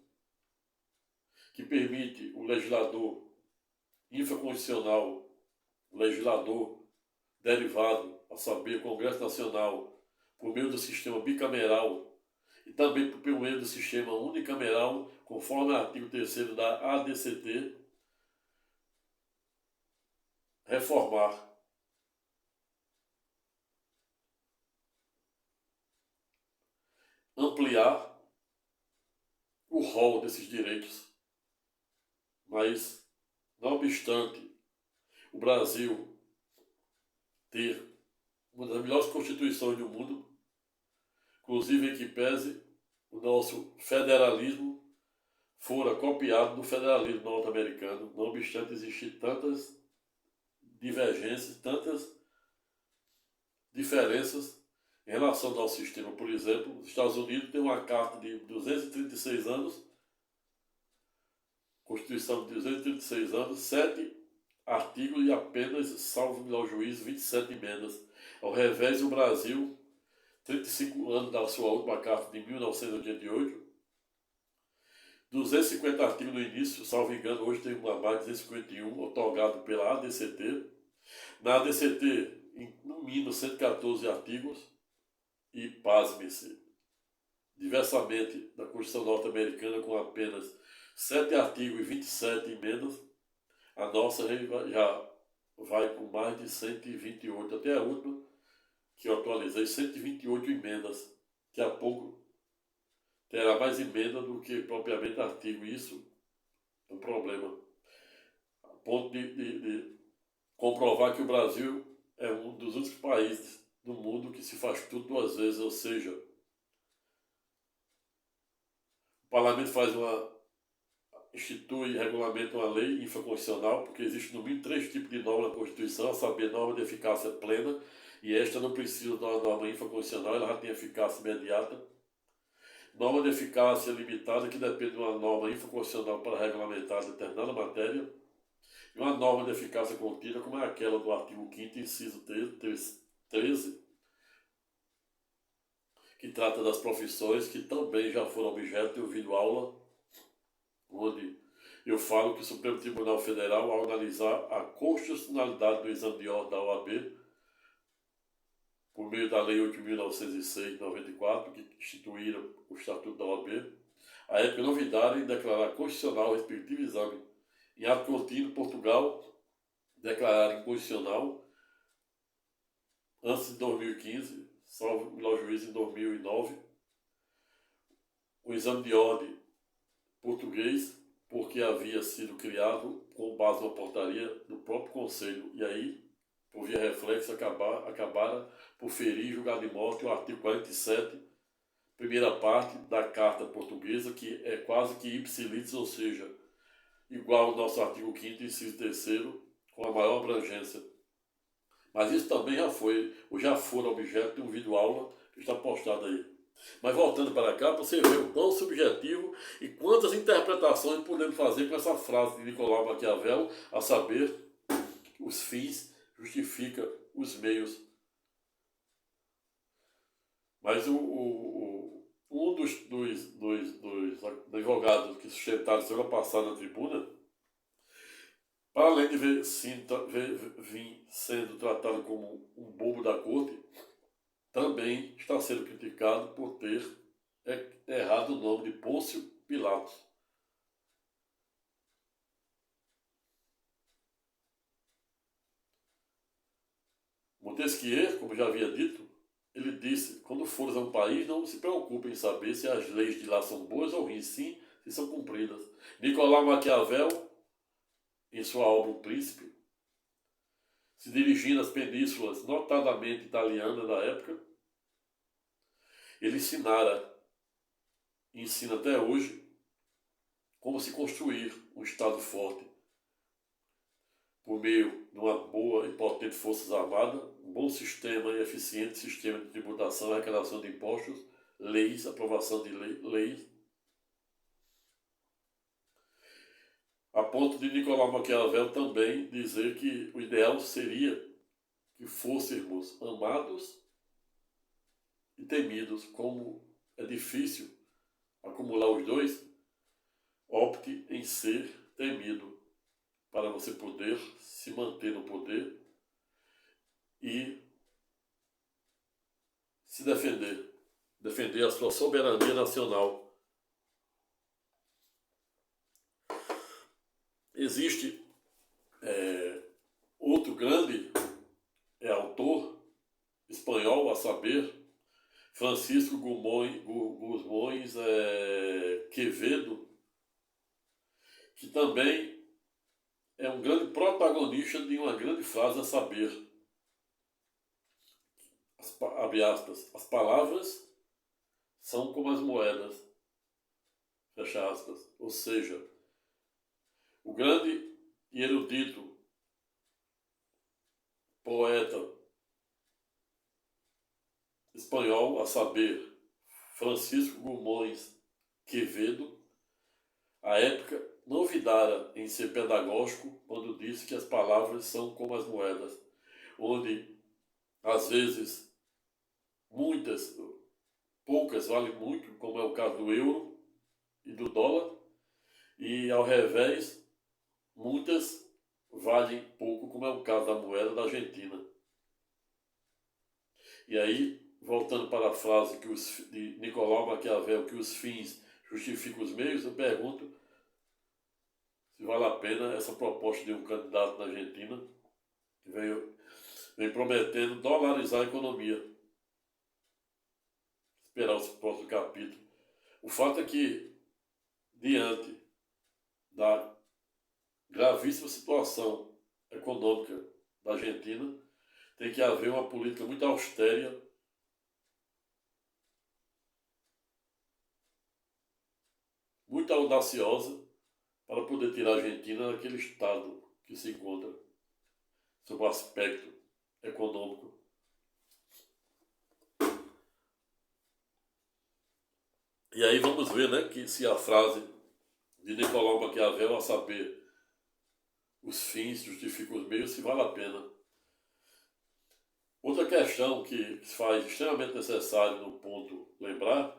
que permite o legislador infraconstitucional, o legislador derivado, a saber, o Congresso Nacional, por meio do sistema bicameral e também por meio do sistema unicameral, conforme o artigo 3º da ADCT, reformar. Ampliar o rol desses direitos. Mas, não obstante o Brasil ter uma das melhores constituições do mundo, inclusive em que pese o nosso federalismo fora copiado do federalismo norte-americano, não obstante existir tantas divergências, tantas diferenças em relação ao sistema. Por exemplo, os Estados Unidos têm uma carta de 236 anos, Constituição de 236 anos, 7 artigos e apenas, salvo melhor juízo, 27 emendas. Ao revés, o Brasil, 35 anos da sua última carta de 1988, 250 artigos no início, salvo engano, hoje tem uma mais de 251, otorgado pela ADCT. Na ADCT, no mínimo 114 artigos, e, pasme-se, diversamente da Constituição norte-americana, com apenas 7 artigos e 27 emendas, a nossa já vai com mais de 128, até a última, que eu atualizei, 128 emendas. Daqui a pouco terá mais emenda do que propriamente artigo. Isso é um problema. A ponto de comprovar que o Brasil é um dos únicos países do mundo que se faz tudo duas vezes, ou seja, o parlamento institui e regulamenta uma lei infraconstitucional, porque existe no mínimo 3 tipos de norma na Constituição, a saber, norma de eficácia plena, e esta não precisa de uma norma infraconstitucional, ela já tem eficácia imediata. Norma de eficácia limitada, que depende de uma norma infraconstitucional para regulamentar determinada matéria, e uma norma de eficácia contínua, como é aquela do artigo 5º, inciso 13, que trata das profissões, que também já foram objeto de ouvido aula, onde eu falo que o Supremo Tribunal Federal, ao analisar a constitucionalidade do exame de ordem da OAB, por meio da Lei 8.906 de 94, que instituíram o Estatuto da OAB, a época novidade em declarar constitucional o respectivo exame. Em ato contínuo, Portugal declarar inconstitucional antes de 2015, salvo melhor juízo em 2009, o exame de ordem português, porque havia sido criado com base numa portaria do próprio Conselho, e aí, por via reflexo, acabara por ferir e julgar de morte o artigo 47, primeira parte da Carta Portuguesa, que é quase que ipsilitris, ou seja, igual ao nosso artigo 5º, inciso 3º, com a maior abrangência. Mas isso também já foi objeto de um vídeo aula que está postado aí. Mas voltando para cá, para você ver o quão subjetivo e quantas interpretações podemos fazer com essa frase de Nicolau Maquiavel, a saber, os fins justificam os meios. Mas um dos advogados que sustentaram semana passada na tribuna, para além de vir sendo tratado como um bobo da corte, também está sendo criticado por ter errado o nome de Pôncio Pilatos. Montesquieu, como já havia dito, ele disse: quando fores a um país, não se preocupe em saber se as leis de lá são boas ou ruins, sim se são cumpridas. Nicolau Maquiavel, em sua obra O Príncipe, se dirigindo às penínsulas notadamente italianas da época, ele ensina até hoje como se construir um Estado forte por meio de uma boa e potente forças armadas, um bom sistema e eficiente sistema de tributação, arrecadação de impostos, leis, aprovação de leis, a ponto de Nicolau Maquiavel também dizer que o ideal seria que fôssemos amados e temidos. Como é difícil acumular os dois, opte em ser temido para você poder se manter no poder e se defender a sua soberania nacional. Existe outro grande autor espanhol, a saber, Francisco Guzmões Quevedo, que também é um grande protagonista de uma grande frase, a saber, abre aspas, as palavras são como as moedas, fecha aspas. Ou seja, o grande e erudito poeta espanhol, a saber, Francisco Guzmões Quevedo, à época não olvidara em ser pedagógico quando disse que as palavras são como as moedas, onde às vezes poucas valem muito, como é o caso do euro e do dólar, e ao revés, muitas valem pouco, como é o caso da moeda da Argentina. E aí, voltando para a frase de Nicolau Maquiavel, que os fins justificam os meios, eu pergunto se vale a pena essa proposta de um candidato na Argentina que vem prometendo dolarizar a economia. Esperar o próximo capítulo. O fato é que, diante da gravíssima situação econômica da Argentina, tem que haver uma política muito austera, muito audaciosa, para poder tirar a Argentina daquele estado que se encontra, sob o aspecto econômico. E aí vamos ver, né, que se a frase de Nicolau Maquiavel, a saber, os fins justificam os meios, se vale a pena. Outra questão que se faz extremamente necessário no ponto lembrar,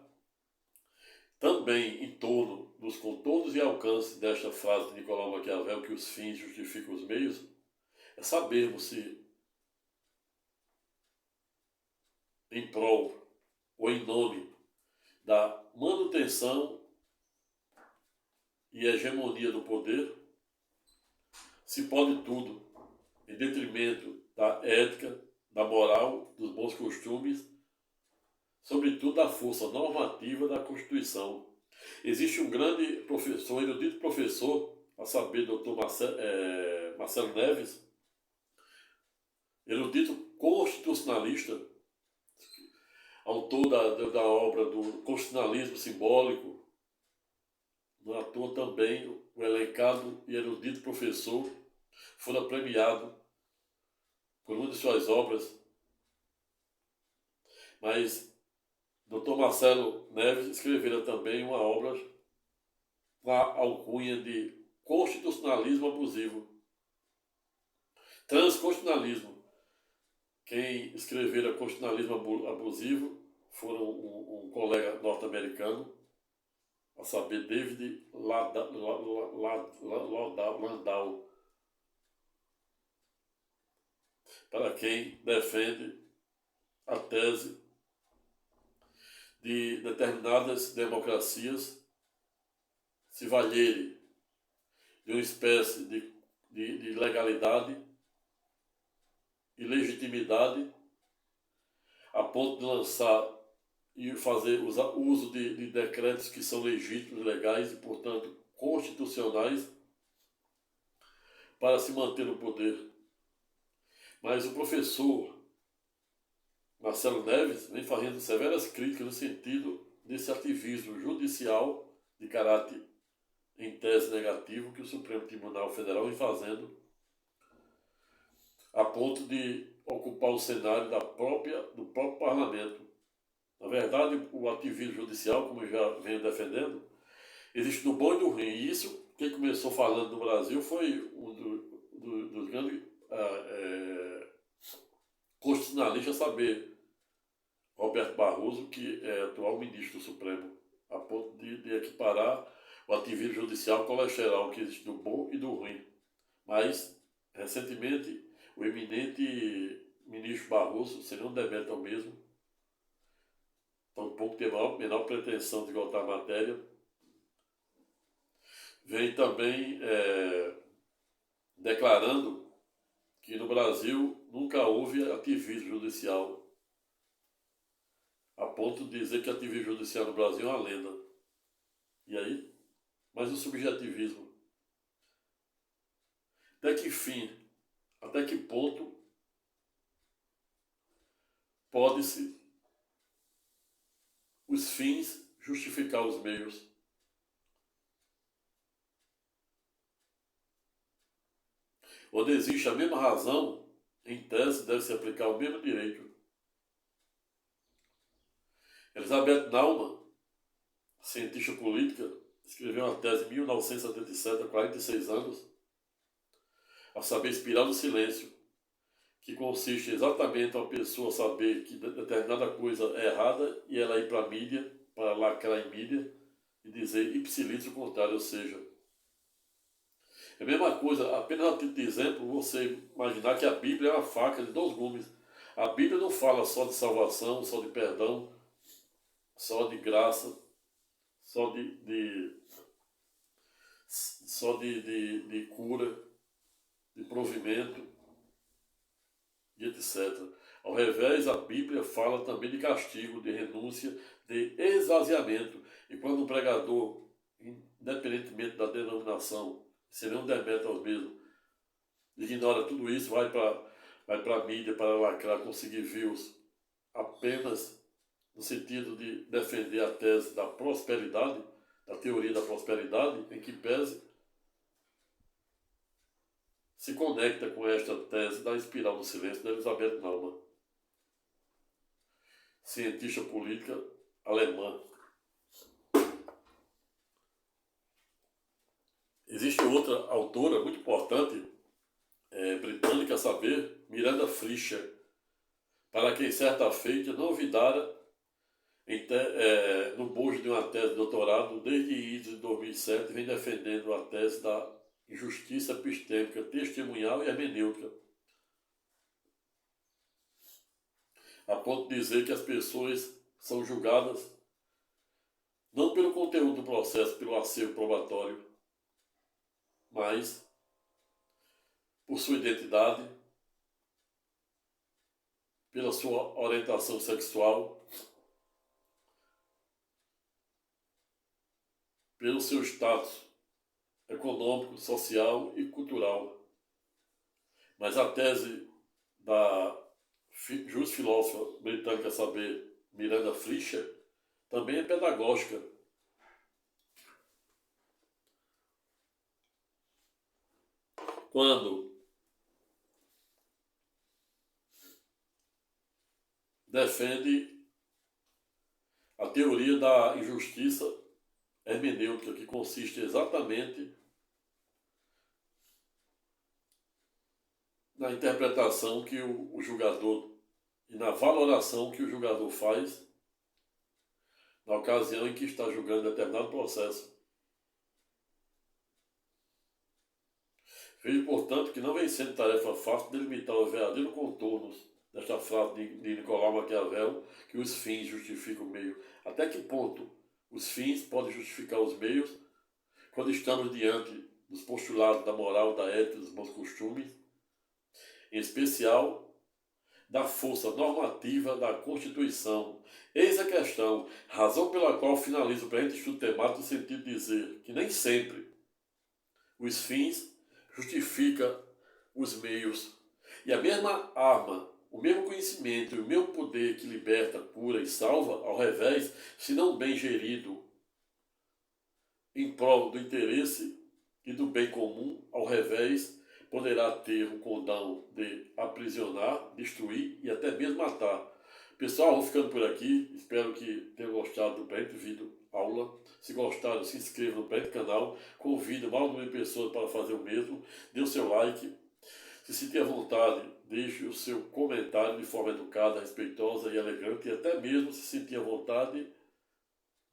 também em torno dos contornos e alcances desta frase de Nicolau Maquiavel, que os fins justificam os meios, é sabermos se, em prol ou em nome da manutenção e hegemonia do poder, se pode tudo em detrimento da ética, da moral, dos bons costumes, sobretudo da força normativa da Constituição. Existe um grande professor, erudito professor, a saber, Dr. Marcelo Neves, erudito constitucionalista, autor da obra do Constitucionalismo Simbólico, não à toa também o elencado e erudito professor fora premiado por uma de suas obras, mas Dr. Marcelo Neves escrevera também uma obra com a alcunha de constitucionalismo abusivo, transconstitucionalismo. Quem escrevera constitucionalismo abusivo foram um colega norte-americano, a saber, David Landau, para quem defende a tese de determinadas democracias se valerem de uma espécie de legalidade e legitimidade a ponto de lançar e fazer uso de decretos que são legítimos, legais e, portanto, constitucionais para se manter no poder. Mas o professor Marcelo Neves vem fazendo severas críticas no sentido desse ativismo judicial de caráter, em tese, negativo que o Supremo Tribunal Federal vem fazendo a ponto de ocupar o cenário do próprio parlamento. Na verdade, o ativismo judicial, como eu já venho defendendo, existe do bom e do ruim. E isso, quem começou falando no Brasil foi um dos grandes constitucionalistas a saber, Roberto Barroso, que é atual ministro do Supremo, a ponto de equiparar o ativismo judicial colesterol, que existe do bom e do ruim. Mas, recentemente, o eminente ministro Barroso, sem nenhum demérito ao mesmo, tampouco tem menor pretensão de voltar à matéria, vem também declarando que no Brasil nunca houve ativismo judicial, a ponto de dizer que ativismo judicial no Brasil é uma lenda. E aí? Mas o subjetivismo? Até que fim, até que ponto pode-se os fins justificar os meios? Onde existe a mesma razão, em tese deve-se aplicar o mesmo direito. Elizabeth Naumann, cientista política, escreveu uma tese em 1977, há 46 anos, a saber, Espiral do Silêncio, que consiste exatamente em uma pessoa saber que determinada coisa é errada e ela ir para a mídia, para lacrar em mídia e dizer ipsilitro o contrário, ou seja, é a mesma coisa, apenas a título de exemplo, você imaginar que a Bíblia é uma faca de dois gumes. A Bíblia não fala só de salvação, só de perdão, só de graça, só de cura, de provimento e etc. Ao revés, a Bíblia fala também de castigo, de renúncia, de esvaziamento. E quando um pregador, independentemente da denominação, sem nenhum demérito aos mesmos, ignora tudo isso, vai para a mídia para lacrar, conseguir views, apenas no sentido de defender a tese da prosperidade, da teoria da prosperidade, em que pese se conecta com esta tese da espiral do silêncio de Elizabeth Naumann, cientista política alemã. Existe outra autora muito importante, britânica, a saber, Miranda Frischer, para quem certa feita não olvidara no bojo de uma tese de doutorado, desde início de 2007, vem defendendo a tese da injustiça epistêmica, testemunhal e hermenêutica, a ponto de dizer que as pessoas são julgadas não pelo conteúdo do processo, pelo acervo probatório, mas por sua identidade, pela sua orientação sexual, pelo seu status econômico, social e cultural. Mas a tese da justa filósofa britânica saber Miranda Fletcher também é pedagógica. Quando defende a teoria da injustiça hermenêutica, que consiste exatamente na interpretação que o julgador e na valoração que o julgador faz na ocasião em que está julgando determinado processo. Vejo, portanto, que não vem sendo tarefa fácil delimitar os verdadeiros contornos desta frase de Nicolau Maquiavel, que os fins justificam o meio. Até que ponto os fins podem justificar os meios quando estamos diante dos postulados da moral, da ética, dos bons costumes, em especial da força normativa da Constituição. Eis a questão, razão pela qual finalizo o presente estudo temático no sentido de dizer que nem sempre os fins justificam os meios. E a mesma arma, o mesmo conhecimento e o mesmo poder que liberta, cura e salva, ao revés, se não bem gerido em prol do interesse e do bem comum, ao revés, poderá ter o condão de aprisionar, destruir e até mesmo matar. Pessoal, vou ficando por aqui. Espero que tenham gostado do presente vídeo aula. Se gostaram, se inscrevam no presente canal. Convido o maior número de pessoas para fazer o mesmo. Dê o seu like. Se sentir à vontade, deixe o seu comentário de forma educada, respeitosa e elegante. E até mesmo, se sentir à vontade,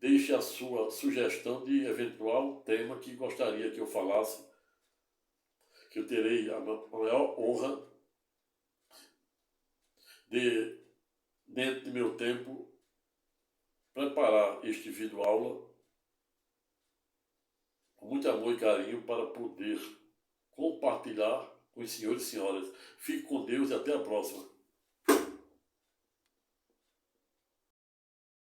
deixe a sua sugestão de eventual tema que gostaria que eu falasse, que eu terei a maior honra de, dentro do meu tempo, preparar este vídeo aula com muito amor e carinho para poder compartilhar com os senhores e senhoras. Fique com Deus e até a próxima.